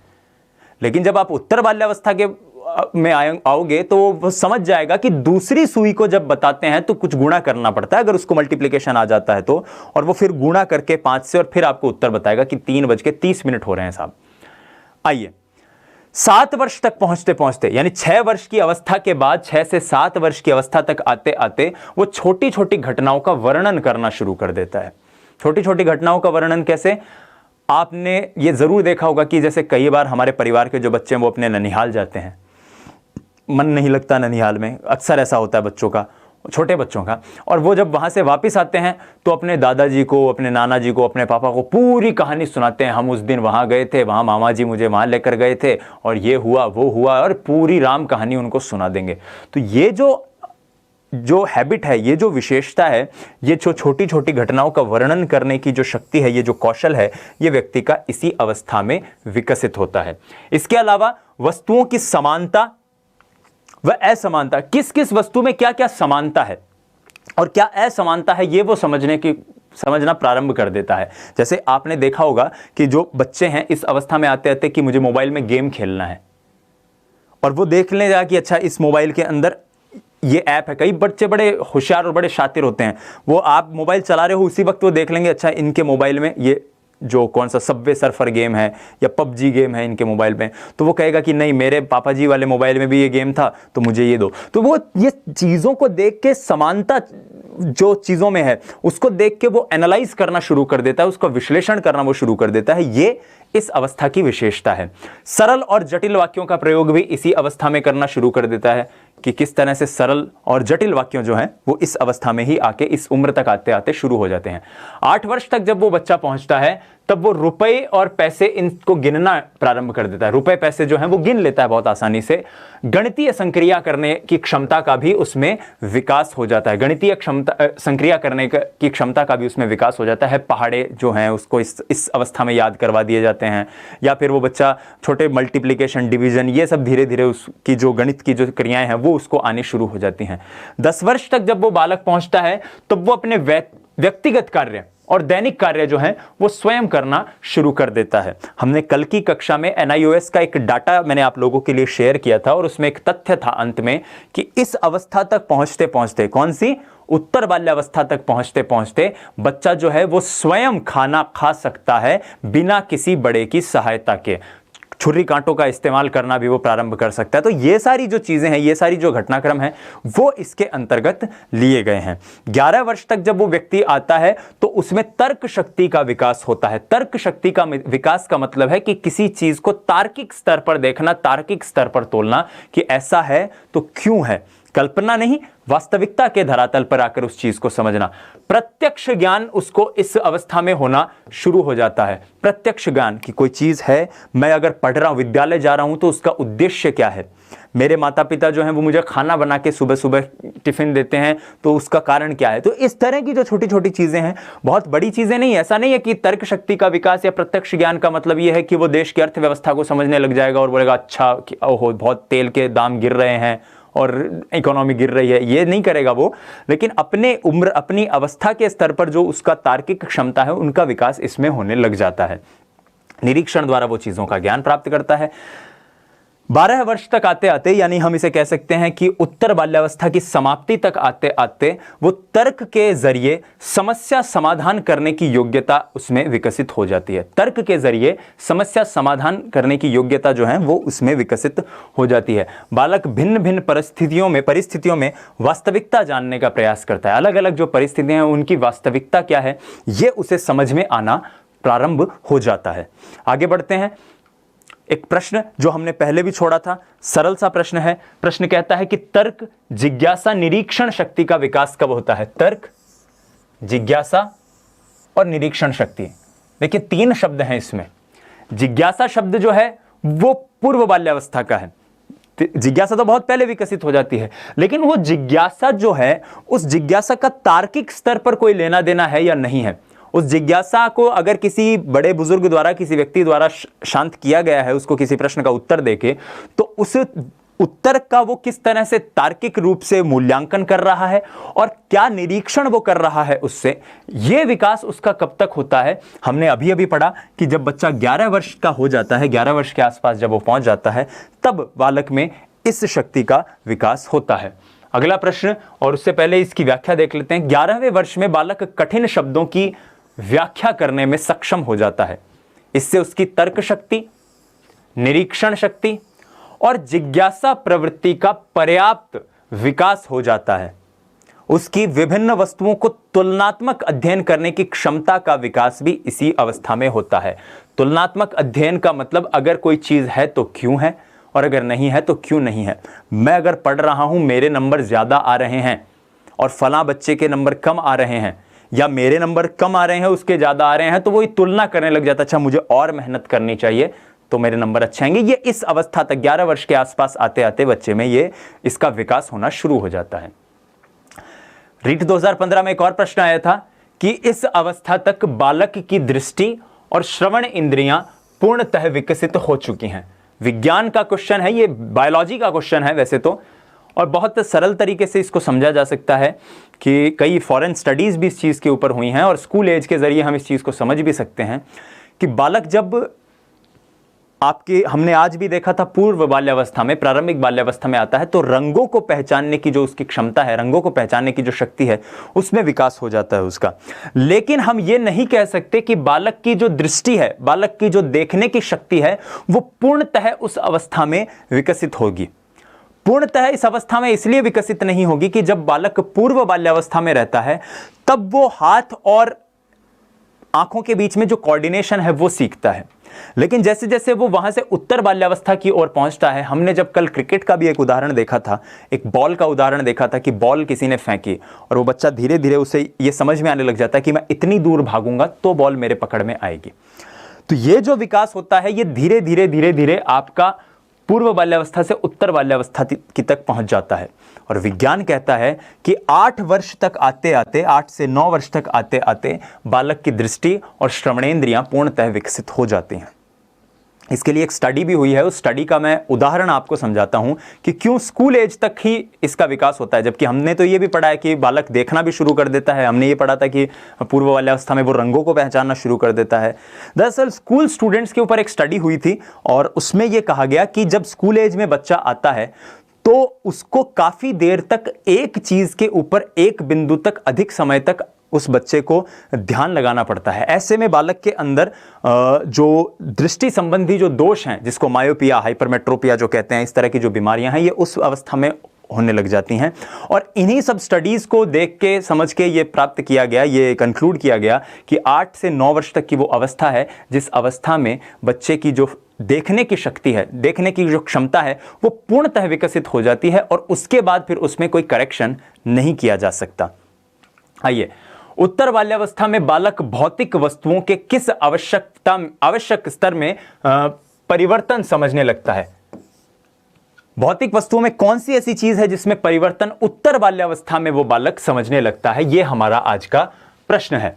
[SPEAKER 1] लेकिन जब आप उत्तर बाल्यावस्था के में आओगे तो वो समझ जाएगा कि दूसरी सुई को जब बताते हैं तो कुछ गुणा करना पड़ता है, अगर उसको मल्टीप्लिकेशन आ जाता है तो, और वो फिर गुणा करके 5 से और फिर आपको उत्तर बताएगा कि 3:30 हो रहे हैं साहब। आइए 7 वर्ष तक पहुंचते पहुंचते, यानी 6 वर्ष की अवस्था के बाद 6 से 7 वर्ष की अवस्था तक आते आते वो छोटी छोटी घटनाओं का वर्णन करना शुरू कर देता है। छोटी छोटी घटनाओं का वर्णन कैसे? आपने ये जरूर देखा होगा कि जैसे कई बार हमारे परिवार के जो बच्चे हैं वो अपने ननिहाल जाते हैं, मन नहीं लगता ननिहाल में, अक्सर ऐसा होता है बच्चों का, छोटे बच्चों का, और वो जब वहाँ से वापस आते हैं तो अपने दादाजी को, अपने नाना जी को, अपने पापा को पूरी कहानी सुनाते हैं। हम उस दिन वहाँ गए थे, वहाँ मामा जी मुझे वहाँ लेकर गए थे और ये हुआ वो हुआ, और पूरी राम कहानी उनको सुना देंगे। तो ये जो हैबिट है, ये जो विशेषता है, ये जो छोटी छोटी घटनाओं का वर्णन करने की जो शक्ति है, ये जो कौशल है, ये व्यक्ति का इसी अवस्था में विकसित होता है। इसके अलावा वस्तुओं की समानता व असमानता, किस किस वस्तु में क्या क्या समानता है और क्या असमानता है, ये वो समझना प्रारंभ कर देता है। जैसे आपने देखा होगा कि जो बच्चे हैं इस अवस्था में आते आते कि मुझे मोबाइल में गेम खेलना है, और वो देख लेगा कि अच्छा इस मोबाइल के अंदर ये ऐप है। कई बच्चे बड़े होशियार और बड़े शातिर होते हैं, वो आप मोबाइल चला रहे हो उसी वक्त वो देख लेंगे अच्छा इनके मोबाइल में ये जो कौन सा सबवे सर्फर गेम है या पबजी गेम है इनके मोबाइल में, तो वो कहेगा कि नहीं मेरे पापा जी वाले मोबाइल में भी ये गेम था तो मुझे ये दो। तो वो ये चीज़ों को देख के, समानता जो चीज़ों में है उसको देख के वो एनालाइज करना शुरू कर देता है, उसका विश्लेषण करना वो शुरू कर देता है। ये इस अवस्था की विशेषता है। सरल और जटिल वाक्यों का प्रयोग भी इसी अवस्था में करना शुरू कर देता है कि किस तरह से सरल और जटिल वाक्यों जो हैं वो इस अवस्था में ही आके, इस उम्र तक आते आते शुरू हो जाते हैं। 8 वर्ष तक जब वो बच्चा पहुंचता है तब वो रुपए और पैसे इनको गिनना प्रारंभ कर देता है। रुपए पैसे जो हैं वो गिन लेता है बहुत आसानी से। गणितीय संक्रिया करने की क्षमता का भी उसमें विकास हो जाता है। गणितीय संक्रिया करने की क्षमता का भी उसमें विकास हो जाता है। पहाड़े जो हैं उसको इस अवस्था में याद करवा दिए जाते हैं, या फिर वो बच्चा छोटे मल्टीप्लिकेशन, डिवीजन, ये सब धीरे धीरे उसकी जो गणित की जो क्रियाएं हैं वो उसको आनी शुरू हो जाती हैं। 10 वर्ष तक जब वो बालक पहुंचता है तो वो अपने व्यक्तिगत कार्य और दैनिक कार्य जो है वो स्वयं करना शुरू कर देता है। हमने कल की कक्षा में NIOS का एक डाटा मैंने आप लोगों के लिए शेयर किया था और उसमें एक तथ्य था अंत में कि इस अवस्था तक पहुंचते पहुंचते, कौन सी, उत्तर बाल्यावस्था तक पहुंचते पहुंचते बच्चा जो है वो स्वयं खाना खा सकता है बिना किसी बड़े की सहायता के। छुरी कांटों का इस्तेमाल करना भी वो प्रारंभ कर सकता है। तो ये सारी जो चीजें हैं, ये सारी जो घटनाक्रम है वो इसके अंतर्गत लिए गए हैं। 11 वर्ष तक जब वो व्यक्ति आता है तो उसमें तर्क शक्ति का विकास होता है। तर्क शक्ति का विकास का मतलब है कि किसी चीज को तार्किक स्तर पर देखना, तार्किक स्तर पर तोलना कि ऐसा है तो क्यों है, कल्पना नहीं, वास्तविकता के धरातल पर आकर उस चीज को समझना। प्रत्यक्ष ज्ञान उसको इस अवस्था में होना शुरू हो जाता है। प्रत्यक्ष ज्ञान कि कोई चीज है, मैं अगर पढ़ रहा हूं, विद्यालय जा रहा हूं तो उसका उद्देश्य क्या है, मेरे माता पिता जो हैं वो मुझे खाना बना के सुबह सुबह टिफिन देते हैं तो उसका कारण क्या है। तो इस तरह की जो छोटी छोटी चीजें हैं, बहुत बड़ी चीजें नहीं। ऐसा नहीं है कि तर्क शक्ति का विकास या प्रत्यक्ष ज्ञान का मतलब यह है कि वो देश की अर्थव्यवस्था को समझने लग जाएगा और बोलेगा अच्छा कि ओहो बहुत तेल के दाम गिर रहे हैं और इकोनॉमी गिर रही है, ये नहीं करेगा वो। लेकिन अपने उम्र, अपनी अवस्था के स्तर पर जो उसका तार्किक क्षमता है उनका विकास इसमें होने लग जाता है। निरीक्षण द्वारा वो चीजों का ज्ञान प्राप्त करता है। 12 वर्ष तक आते आते, यानी हम इसे कह सकते हैं कि उत्तर बाल्यावस्था की समाप्ति तक आते आते वो तर्क के जरिए समस्या समाधान करने की योग्यता उसमें विकसित हो जाती है। तर्क के जरिए समस्या समाधान करने की योग्यता जो है वो उसमें विकसित हो जाती है। बालक भिन्न भिन्न परिस्थितियों में वास्तविकता जानने का प्रयास करता है। अलग अलग जो परिस्थितियां हैं उनकी वास्तविकता क्या है ये उसे समझ में आना प्रारंभ हो जाता है। आगे बढ़ते हैं। एक प्रश्न जो हमने पहले भी छोड़ा था, सरल सा प्रश्न है। प्रश्न कहता है कि तर्क, जिज्ञासा, निरीक्षण शक्ति का विकास कब होता है। तर्क, जिज्ञासा और निरीक्षण शक्ति। देखिए 3 शब्द हैं इसमें। जिज्ञासा शब्द जो है वो पूर्व बाल्यावस्था का है। जिज्ञासा तो बहुत पहले विकसित हो जाती है, लेकिन वो जिज्ञासा जो है उस जिज्ञासा का तार्किक स्तर पर कोई लेना देना है या नहीं है। उस जिज्ञासा को अगर किसी बड़े बुजुर्ग द्वारा, किसी व्यक्ति द्वारा शांत किया गया है, उसको किसी प्रश्न का उत्तर देके, तो उत्तर का वो किस तरह से तार्किक रूप से मूल्यांकन कर रहा है और क्या निरीक्षण वो कर रहा है उससे, ये विकास उसका कब तक होता है। हमने अभी अभी पढ़ा कि जब बच्चा 11 वर्ष का हो जाता है, 11 वर्ष के आसपास जब वो पहुंच जाता है, तब बालक में इस शक्ति का विकास होता है। अगला प्रश्न, और उससे पहले इसकी व्याख्या देख लेते हैं। 11वें वर्ष में बालक कठिन शब्दों की व्याख्या करने में सक्षम हो जाता है। इससे उसकी तर्क शक्ति, निरीक्षण शक्ति और जिज्ञासा प्रवृत्ति का पर्याप्त विकास हो जाता है। उसकी विभिन्न वस्तुओं को तुलनात्मक अध्ययन करने की क्षमता का विकास भी इसी अवस्था में होता है। तुलनात्मक अध्ययन का मतलब अगर कोई चीज है तो क्यों है, और अगर नहीं है तो क्यों नहीं है। मैं अगर पढ़ रहा हूं, मेरे नंबर ज्यादा आ रहे हैं और फलां बच्चे के नंबर कम आ रहे हैं, या मेरे नंबर कम आ रहे हैं उसके ज्यादा आ रहे हैं, तो वो तुलना करने लग जाता है, अच्छा मुझे और मेहनत करनी चाहिए तो मेरे नंबर अच्छे आएंगे। ये इस अवस्था तक 11 वर्ष के आसपास आते आते बच्चे में ये इसका विकास होना शुरू हो जाता है। रीट 2015 में एक और प्रश्न आया था कि इस अवस्था तक बालक की दृष्टि और श्रवण इंद्रियां पूर्णतः विकसित हो चुकी हैं। विज्ञान का क्वेश्चन है, ये बायोलॉजी का क्वेश्चन है वैसे तो, और बहुत सरल तरीके से इसको समझा जा सकता है कि कई फॉरेन स्टडीज भी इस चीज के ऊपर हुई हैं और स्कूल एज के जरिए हम इस चीज को समझ भी सकते हैं कि बालक जब हमने आज भी देखा था पूर्व बाल्यावस्था में, प्रारंभिक बाल्यावस्था में आता है तो रंगों को पहचानने की जो उसकी क्षमता है, रंगों को पहचानने की जो शक्ति है, उसमें विकास हो जाता है उसका। लेकिन हम ये नहीं कह सकते कि बालक की जो दृष्टि है, बालक की जो देखने की शक्ति है, वो पूर्णतः उस अवस्था में विकसित होगी। पूर्णतः इस अवस्था में इसलिए विकसित नहीं होगी कि जब बालक पूर्व बाल्यावस्था में रहता है तब वो हाथ और आंखों के बीच में जो कोऑर्डिनेशन है वो सीखता है। लेकिन जैसे जैसे वो वहां से उत्तर बाल्यावस्था की ओर पहुंचता है, हमने जब कल क्रिकेट का भी एक उदाहरण देखा था, एक बॉल का उदाहरण देखा था कि बॉल किसी ने फेंकी और वो बच्चा धीरे धीरे उसे ये समझ में आने लग जाता है कि मैं इतनी दूर भागूंगा तो बॉल मेरे पकड़ में आएगी। तो ये जो विकास होता है ये धीरे धीरे धीरे धीरे आपका पूर्व बाल्यावस्था से उत्तर बाल्यावस्था की तक पहुंच जाता है। और विज्ञान कहता है कि 8 वर्ष तक आते आते, 8 से 9 वर्ष तक आते आते बालक की दृष्टि और श्रवणेंद्रियां पूर्णतः विकसित हो जाती हैं। इसके लिए एक स्टडी भी हुई है, उस स्टडी का मैं उदाहरण आपको समझाता हूं कि क्यों स्कूल एज तक ही इसका विकास होता है। जबकि हमने तो ये भी पढ़ा है कि बालक देखना भी शुरू कर देता है, हमने ये पढ़ा था कि पूर्व बाल्यावस्था में वो रंगों को पहचानना शुरू कर देता है। दरअसल स्कूल स्टूडेंट्स के ऊपर एक स्टडी हुई थी और उसमें यह कहा गया कि जब स्कूल एज में बच्चा आता है तो उसको काफी देर तक एक चीज के ऊपर, एक बिंदु तक, अधिक समय तक उस बच्चे को ध्यान लगाना पड़ता है। ऐसे में बालक के अंदर जो दृष्टि संबंधी जो दोष हैं, जिसको मायोपिया, हाइपरमेट्रोपिया जो कहते हैं, इस तरह की जो बीमारियां हैं, ये उस अवस्था में होने लग जाती हैं। और इन्हीं सब स्टडीज को देख के, समझ के ये प्राप्त किया गया, ये कंक्लूड किया गया कि 8 से 9 वर्ष तक की वो अवस्था है जिस अवस्था में बच्चे की जो देखने की शक्ति है, देखने की जो क्षमता है, वो पूर्णतः विकसित हो जाती है और उसके बाद फिर उसमें कोई करेक्शन नहीं किया जा सकता। आइए, उत्तर बाल्यावस्था में बालक भौतिक वस्तुओं के किस आवश्यक स्तर में परिवर्तन समझने लगता है। भौतिक वस्तुओं में कौन सी ऐसी चीज है जिसमें परिवर्तन उत्तर बाल्यावस्था में वो बालक समझने लगता है, ये हमारा आज का प्रश्न है।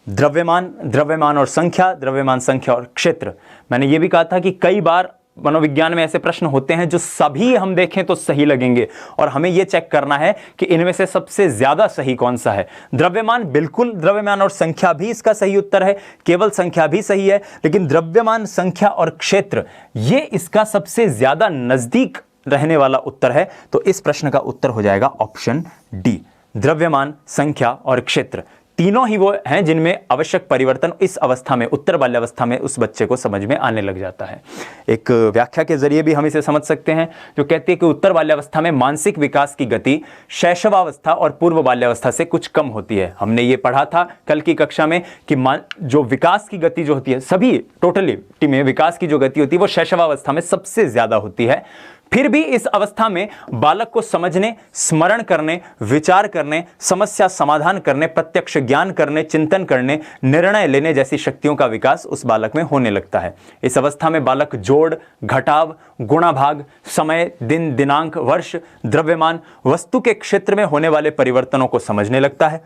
[SPEAKER 1] द्रव्यमान और संख्या, द्रव्यमान, संख्या और क्षेत्र। मैंने ये भी कहा था कि कई बार मनोविज्ञान में ऐसे प्रश्न होते हैं जो सभी हम देखें तो सही लगेंगे और हमें यह चेक करना है कि इनमें से सबसे ज्यादा सही कौन सा है। द्रव्यमान, बिल्कुल द्रव्यमान और संख्या भी इसका सही उत्तर है, केवल संख्या भी सही है, लेकिन द्रव्यमान, संख्या और क्षेत्र ये इसका सबसे ज्यादा नजदीक रहने वाला उत्तर है। तो इस प्रश्न का उत्तर हो जाएगा ऑप्शन डी, द्रव्यमान, संख्या और क्षेत्र। तीनों ही वो हैं जिनमें आवश्यक परिवर्तन इस अवस्था में, उत्तर बाल्यावस्था में उस बच्चे को समझ में आने लग जाता है। एक व्याख्या के जरिए भी हम इसे समझ सकते हैं जो कहती है कि उत्तर बाल्यावस्था में मानसिक विकास की गति शैशवावस्था और पूर्व बाल्यावस्था से कुछ कम होती है। हमने ये पढ़ा था कल की कक्षा में कि जो विकास की गति जो होती है, सभी टोटलिटी में विकास की जो गति होती है वो शैशवावस्था में सबसे ज्यादा होती है। फिर भी इस अवस्था में बालक को समझने, स्मरण करने, विचार करने, समस्या समाधान करने, प्रत्यक्ष ज्ञान करने, चिंतन करने, निर्णय लेने जैसी शक्तियों का विकास उस बालक में होने लगता है। इस अवस्था में बालक जोड़, घटाव, गुणाभाग, समय, दिन, दिनांक, वर्ष, द्रव्यमान, वस्तु के क्षेत्र में होने वाले परिवर्तनों को समझने लगता है।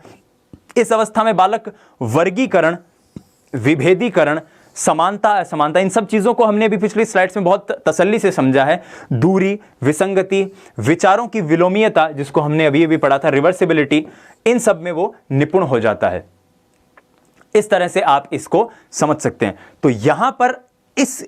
[SPEAKER 1] इस अवस्था में बालक वर्गीकरण, विभेदीकरण, समानता असमानता, इन सब चीज़ों को हमने भी पिछली स्लाइड्स में बहुत तसल्ली से समझा है। दूरी, विसंगति, विचारों की विलोमीयता, जिसको हमने अभी अभी पढ़ा था, रिवर्सिबिलिटी, इन सब में वो निपुण हो जाता है। इस तरह से आप इसको समझ सकते हैं। तो यहां पर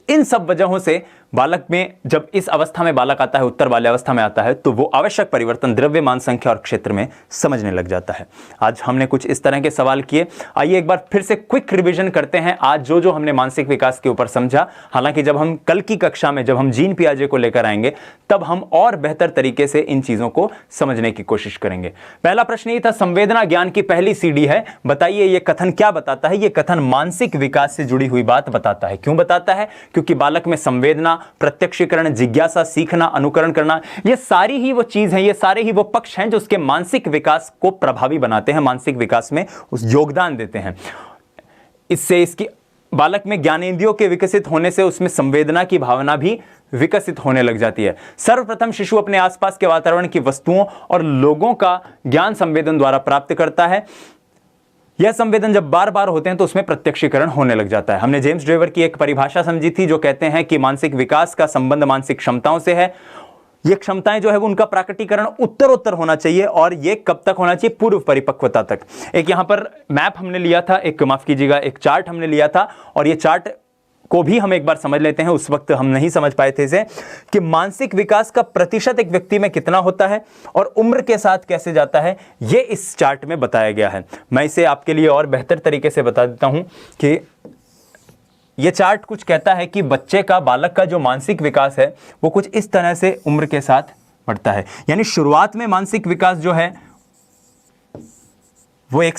[SPEAKER 1] इन सब वजहों से बालक में, जब इस अवस्था में बालक आता है, उत्तर बाल्यावस्था में आता है, तो वो आवश्यक परिवर्तन द्रव्यमान, संख्या और क्षेत्र में समझने लग जाता है। आज हमने कुछ इस तरह के सवाल किए। आइए एक बार फिर से क्विक रिवीजन करते हैं आज जो जो हमने मानसिक विकास के ऊपर समझा। हालांकि जब हम कल की कक्षा में, जब हम जीन पियाजे को लेकर आएंगे, तब हम और बेहतर तरीके से इन चीजों को समझने की कोशिश करेंगे। पहला प्रश्न ये था, संवेदना ज्ञान की पहली सीढ़ी है, बताइए ये कथन क्या बताता है? ये कथन मानसिक विकास से जुड़ी हुई बात बताता है। क्यों बताता है? क्योंकि बालक में संवेदना, प्रत्यक्षीकरण, जिज्ञासा, सीखना, अनुकरण करना, ये सारी ही वो चीज है, ये सारे ही वो पक्ष हैं जो उसके मानसिक विकास को प्रभावी बनाते हैं, मानसिक विकास में उस योगदान देते हैं। इससे इसकी बालक में ज्ञानेंद्रियों के विकसित होने से उसमें संवेदना की भावना भी विकसित होने लग जाती है। सर्वप्रथम शिशु अपने आसपास के वातावरण की वस्तुओं और लोगों का ज्ञान संवेदन द्वारा प्राप्त करता है। यह संवेदन जब बार बार होते हैं तो उसमें प्रत्यक्षीकरण होने लग जाता है। हमने जेम्स ड्रेवर की एक परिभाषा समझी थी जो कहते हैं कि मानसिक विकास का संबंध मानसिक क्षमताओं से है। ये क्षमताएं जो है उनका प्राकटीकरण उत्तरोत्तर होना चाहिए, और ये कब तक होना चाहिए? पूर्व परिपक्वता तक। एक यहां पर मैप हमने लिया था, एक माफ कीजिएगा, एक चार्ट हमने लिया था, और ये चार्ट को भी हम एक बार समझ लेते हैं। उस वक्त हम नहीं समझ पाए थे इसे, कि मानसिक विकास का प्रतिशत एक व्यक्ति में कितना होता है और उम्र के साथ कैसे जाता है, ये इस चार्ट में बताया गया है। मैं इसे आपके लिए और बेहतर तरीके से बता देता हूं कि ये चार्ट कुछ कहता है कि बच्चे का, बालक का जो मानसिक विकास है वो कुछ इस तरह से उम्र के साथ बढ़ता है। यानी शुरुआत में मानसिक विकास जो है वो एक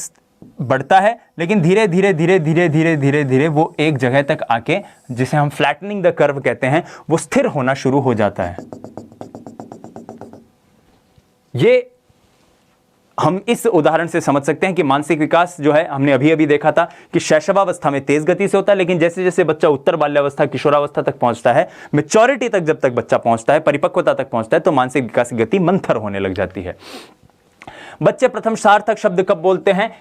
[SPEAKER 1] बढ़ता है, लेकिन धीरे धीरे धीरे धीरे धीरे धीरे धीरे वो एक जगह तक आके, जिसे हम फ्लैटनिंग द कर्व कहते हैं, वो स्थिर होना शुरू हो जाता है। ये हम इस उदाहरण से समझ सकते हैं कि मानसिक विकास जो है, हमने अभी अभी देखा था कि शैशवावस्था में तेज गति से होता है, लेकिन जैसे जैसे बच्चा उत्तर बाल्यावस्था, किशोरावस्था तक पहुंचता है, मैच्योरिटी तक जब तक बच्चा पहुंचता है, परिपक्वता तक पहुंचता है, तो मानसिक विकास की गति मंथर होने लग जाती है। बच्चे प्रथम सार्थक शब्द कब बोलते हैं?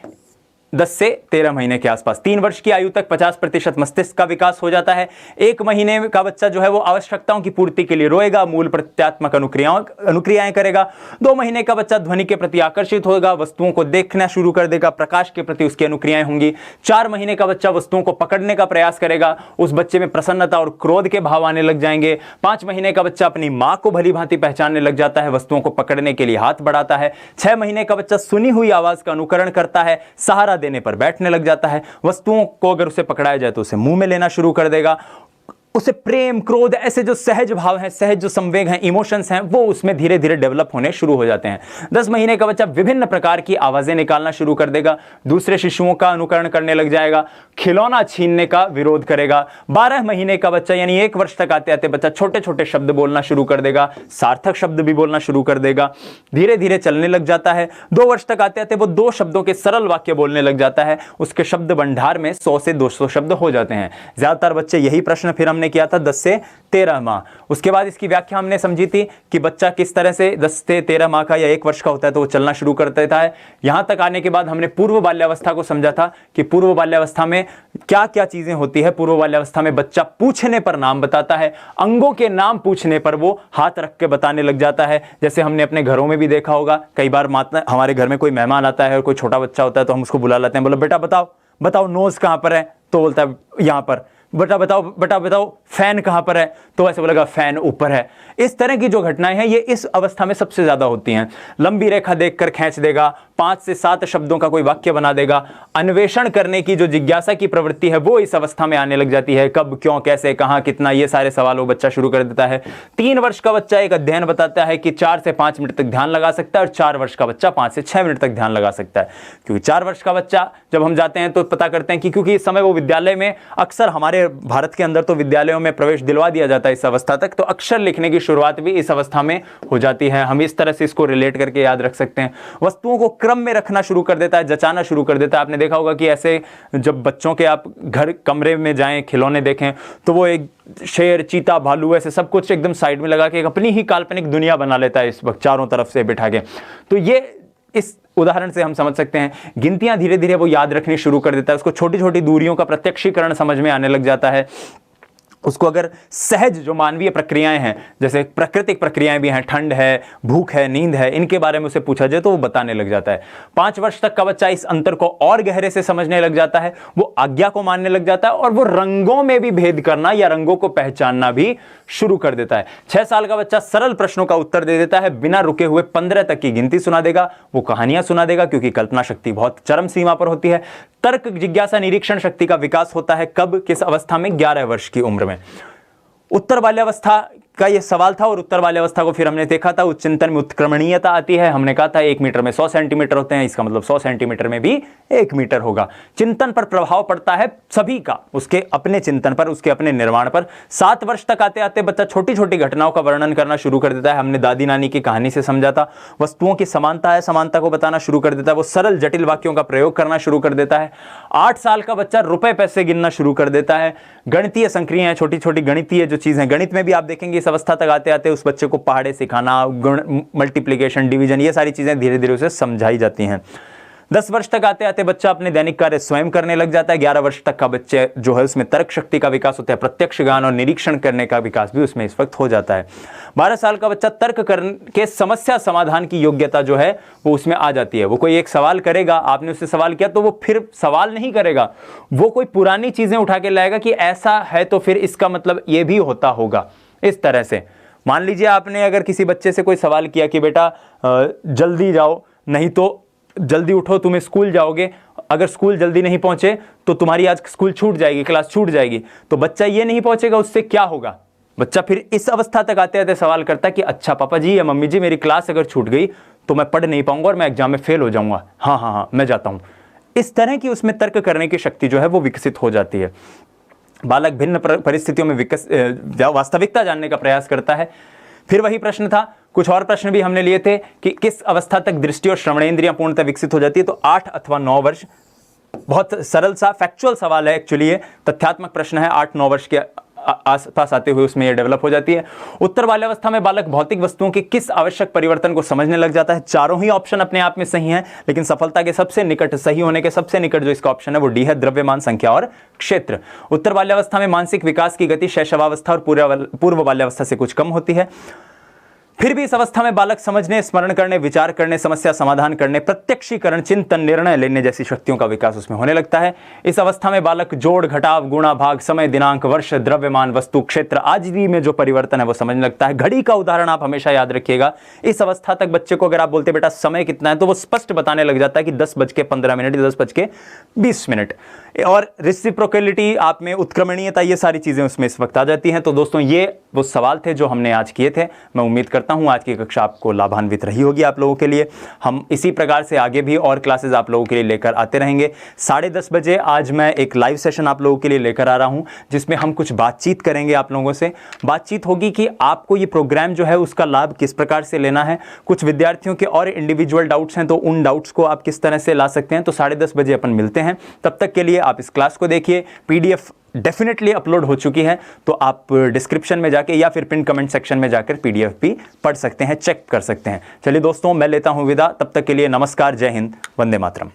[SPEAKER 1] 10 से 13 महीने के आसपास। 3 वर्ष की आयु तक 50% मस्तिष्क का विकास हो जाता है। 1 महीने का बच्चा जो है वो आवश्यकताओं की पूर्ति के लिए रोएगा, मूल प्रत्यात्मक अनुक्रियाएं करेगा। 2 महीने का बच्चा ध्वनि के प्रति आकर्षित होगा, वस्तुओं को देखना शुरू कर देगा, प्रकाश के प्रति उसकी अनुक्रियाएं होंगी। 4 महीने का बच्चा वस्तुओं को पकड़ने का प्रयास करेगा, उस बच्चे में प्रसन्नता और क्रोध के भाव आने लग जाएंगे। 5 महीने का बच्चा अपनी मां को भली भांति पहचानने लग जाता है, वस्तुओं को पकड़ने के लिए हाथ बढ़ाता है। 6 महीने का बच्चा सुनी हुई आवाज का अनुकरण करता है, सहारा देने पर बैठने लग जाता है। वस्तुओं को अगर उसे पकड़ाया जाए तो उसे मुंह में लेना शुरू कर देगा। उसे प्रेम, क्रोध, ऐसे जो सहज भाव हैं, सहज जो संवेग हैं, इमोशंस हैं, वो उसमें धीरे धीरे डेवलप होने शुरू हो जाते हैं। 10 महीने का बच्चा विभिन्न प्रकार की आवाजें निकालना शुरू कर देगा, दूसरे शिशुओं का अनुकरण करने लग जाएगा, खिलौना छीनने का विरोध करेगा। 12 महीने का बच्चा, यानी 1 वर्ष तक आते आते बच्चा छोटे छोटे शब्द बोलना शुरू कर देगा, सार्थक शब्द भी बोलना शुरू कर देगा, धीरे धीरे चलने लग जाता है। 2 वर्ष तक आते आते वो 2 शब्दों के सरल वाक्य बोलने लग जाता है, उसके शब्द भंडार में 100 से 200 शब्द हो जाते हैं। ज्यादातर बच्चे यही प्रश्न फिर हमने किया था 10 से 13 माह। उसके बाद इसकी व्याख्या हमने समझी थी कि बच्चा किस तरह से 10 से 13 माह का या 1 वर्ष का होता है तो वो चलना शुरू कर देता है। यहां तक आने के बाद हमने पूर्व बाल्यावस्था को समझा था कि पूर्व बाल्यावस्था में क्या क्या चीजें होती है। पूर्व बाल्यावस्था में बच्चा पूछने पर नाम बताता है, अंगों के नाम पूछने पर वो हाथ रख के बताने लग जाता है। जैसे हमने अपने घरों में भी देखा होगा, कई बार हमारे घर में कोई मेहमान आता है और कोई छोटा बच्चा होता है तो हम उसको बुला लेते हैं, बोलो बेटा बताओ बताओ नोज कहां पर है, तो बोलता है यहां पर। बेटा बताओ फैन कहां पर है, तो ऐसे बोलेगा फैन ऊपर है। इस तरह की जो घटनाएं हैं ये इस अवस्था में सबसे ज्यादा होती हैं। लंबी रेखा देखकर खींच देगा, 5 से 7 शब्दों का कोई वाक्य बना देगा। अन्वेषण करने की जो जिज्ञासा की प्रवृत्ति है वो इस अवस्था में आने लग जाती है, कब, क्यों, कैसे, कहां, कितना, ये सारे सवाल वो बच्चा शुरू कर देता है। 3 वर्ष का बच्चा एक अध्ययन बताता है कि 4 से 5 मिनट तक ध्यान लगा सकता है, और 4 वर्ष का बच्चा 5 से 6 मिनट तक ध्यान लगा सकता है। क्योंकि 4 वर्ष का बच्चा जब हम जाते हैं तो पता करते हैं कि क्योंकि इस समय वो विद्यालय में, अक्सर हमारे भारत के अंदर तो विद्यालयों में प्रवेश दिलवा दिया जाता है इस अवस्था तक, तो अक्षर लिखने की शुरुआत भी इस अवस्था में हो जाती है। हम इस तरह से इसको रिलेट करके याद रख सकते हैं। वस्तुओं को क्रम में रखना शुरू कर देता है, जचाना शुरू कर देता है। आपने देखा होगा कि ऐसे जब बच्चों के आप घर कमरे में जाएं, खिलौने देखें, तो वो एक शेर, चीता, भालू, ऐसे सब कुछ एकदम साइड में लगा के एक अपनी ही काल्पनिक दुनिया बना लेता है इस वक्त चारों तरफ से बिठा के। तो ये इस उदाहरण से हम समझ सकते हैं, गिनतियां धीरे धीरे वो याद रखनी शुरू कर देता है, उसको छोटी छोटी दूरियों का प्रत्यक्षीकरण समझ में आने लग जाता है। उसको अगर सहज जो मानवीय प्रक्रियाएं हैं, जैसे प्राकृतिक प्रक्रियाएं भी हैं, ठंड है, भूख है, नींद है, इनके बारे में उसे पूछा जाए तो वो बताने लग जाता है। 5 वर्ष तक का बच्चा इस अंतर को और गहरे से समझने लग जाता है, वो आज्ञा को मानने लग जाता है और वो रंगों में भी भेद करना या रंगों को पहचानना भी शुरू कर देता है। 6 साल का बच्चा सरल प्रश्नों का उत्तर दे देता है, बिना रुके हुए 15 तक की गिनती सुना देगा, वो कहानियां सुना देगा क्योंकि कल्पना शक्ति बहुत चरम सीमा पर होती है। तर्क, जिज्ञासा, निरीक्षण शक्ति का विकास होता है कब, किस अवस्था में? 11 वर्ष की उम्र में। उत्तर बाल्यावस्था का यह सवाल था और उत्तर बाल्यावस्था को फिर हमने देखा था, उच्च चिंतन में उत्क्रमणीयता आती है। हमने कहा था 1 मीटर में 100 सेंटीमीटर होते हैं, इसका मतलब 100 सेंटीमीटर में भी 1 मीटर होगा। चिंतन पर प्रभाव पड़ता है सभी का, उसके अपने चिंतन पर, उसके अपने निर्माण पर। 7 वर्ष तक आते आते बच्चा छोटी छोटी घटनाओं का वर्णन करना शुरू कर देता है। हमने दादी नानी की कहानी से समझा था। वस्तुओं की समानता है, समानता को बताना शुरू कर देता है, वो सरल जटिल वाक्यों का प्रयोग करना शुरू कर देता है। 8 साल का बच्चा रुपए पैसे गिनना शुरू कर देता है। गणितीय संक्रियाएं, छोटी छोटी गणितीय जो चीजें, गणित में भी आप देखेंगे इस अवस्था तक आते आते उस बच्चे को पहाड़े सिखाना, मल्टीप्लिकेशन, डिवीजन, ये सारी चीजें धीरे धीरे उसे समझाई जाती हैं। 10 वर्ष तक आते आते बच्चा अपने दैनिक कार्य स्वयं करने लग जाता है। 11 वर्ष तक का बच्चे जो है उसमें तर्क शक्ति का विकास होता है, प्रत्यक्ष ज्ञान और निरीक्षण करने का विकास भी उसमें इस वक्त हो जाता है। 12 साल का बच्चा तर्क करके समस्या समाधान की योग्यता जो है वो उसमें आ जाती है। वो कोई एक सवाल करेगा, आपने उससे सवाल किया तो वो फिर सवाल नहीं करेगा, वो कोई पुरानी चीजें उठा के लाएगा कि ऐसा है तो फिर इसका मतलब ये भी होता होगा। इस तरह से मान लीजिए आपने अगर किसी बच्चे से कोई सवाल किया कि बेटा जल्दी जाओ, नहीं तो जल्दी उठो, तुम्हें स्कूल जाओगे, अगर स्कूल जल्दी नहीं पहुंचे तो तुम्हारी आज स्कूल छूट जाएगी, क्लास छूट जाएगी। तो बच्चा ये नहीं पहुंचेगा, उससे क्या होगा? बच्चा फिर इस अवस्था तक आते आते सवाल करता है कि अच्छा पापा जी या मम्मी जी, मेरी क्लास अगर छूट गई तो मैं पढ़ नहीं पाऊंगा और मैं एग्जाम में फेल हो जाऊंगा। हाँ, मैं जाता हूं। इस तरह की उसमें तर्क करने की शक्ति जो है वो विकसित हो जाती है। बालक भिन्न परिस्थितियों में वास्तविकता जानने का प्रयास करता है। फिर वही प्रश्न था, कुछ और प्रश्न भी हमने लिए थे कि किस अवस्था तक दृष्टि और श्रवणेंद्रियां पूर्णतः विकसित हो जाती है। तो 8 अथवा 9 वर्ष। बहुत सरल सा फैक्चुअल सवाल है एक्चुअली, ये तथ्यात्मक प्रश्न है। 8-9 वर्ष के आसपास आते हुए उसमें यह डेवलप हो जाती है। उत्तर बाल्यावस्था में बालक भौतिक वस्तुओं के किस आवश्यक परिवर्तन को समझने लग जाता है। चारों ही ऑप्शन अपने आप में सही हैं, लेकिन सफलता के सबसे निकट, सही होने के सबसे निकट जो इसका ऑप्शन है वो डी है, द्रव्यमान, संख्या और क्षेत्र। उत्तर बाल्यावस्था में मानसिक विकास की गति शैशवावस्था और पूर्व बाल्यावस्था से कुछ कम होती है। फिर भी इस अवस्था में बालक समझने, स्मरण करने, विचार करने, समस्या समाधान करने, प्रत्यक्षीकरण, चिंतन, निर्णय लेने जैसी शक्तियों का विकास उसमें होने लगता है। इस अवस्था में बालक जोड़, घटाव, गुणा, भाग, समय, दिनांक, वर्ष, द्रव्यमान, वस्तु, क्षेत्र आदि में जो परिवर्तन है वो समझने लगता है। घड़ी का उदाहरण आप हमेशा याद रखिएगा। इस अवस्था तक बच्चे को अगर आप बोलते बेटा समय कितना है तो वो स्पष्ट बताने लग जाता है कि 10:15, 10:20। और रेसिप्रोकेलिटी आप में, उत्क्रमणीयता, ये सारी चीजें उसमें इस वक्त आ जाती हैं। तो दोस्तों ये वो सवाल थे जो हमने आज किए थे। मैं उम्मीद करता हूं आज की कक्षा आपको लाभान्वित रही होगी आप लोगों के लिए। हम इसी प्रकार से आगे भी और क्लासेस आप लोगों के लिए लेकर आते रहेंगे। 10:30 बजे आज मैं एक लाइव सेशन आप लोगों के लिए लेकर आ रहा हूं, जिसमें हम कुछ बातचीत करेंगे आप लोगों से। बातचीत होगी कि आपको ये प्रोग्राम जो है उसका लाभ किस प्रकार से लेना है। कुछ विद्यार्थियों के और इंडिविजुअल डाउट्स हैं तो उन डाउट्स को आप किस तरह से ला सकते हैं। तो 10:30 बजे अपन मिलते हैं। तब तक के लिए आप इस क्लास को देखिए। पीडीएफ डेफिनेटली अपलोड हो चुकी है, तो आप डिस्क्रिप्शन में जाके या फिर पिन कमेंट सेक्शन में जाकर पीडीएफ भी पढ़ सकते हैं, चेक कर सकते हैं। चलिए दोस्तों, मैं लेता हूं विदा। तब तक के लिए नमस्कार, जय हिंद, वंदे मातरम।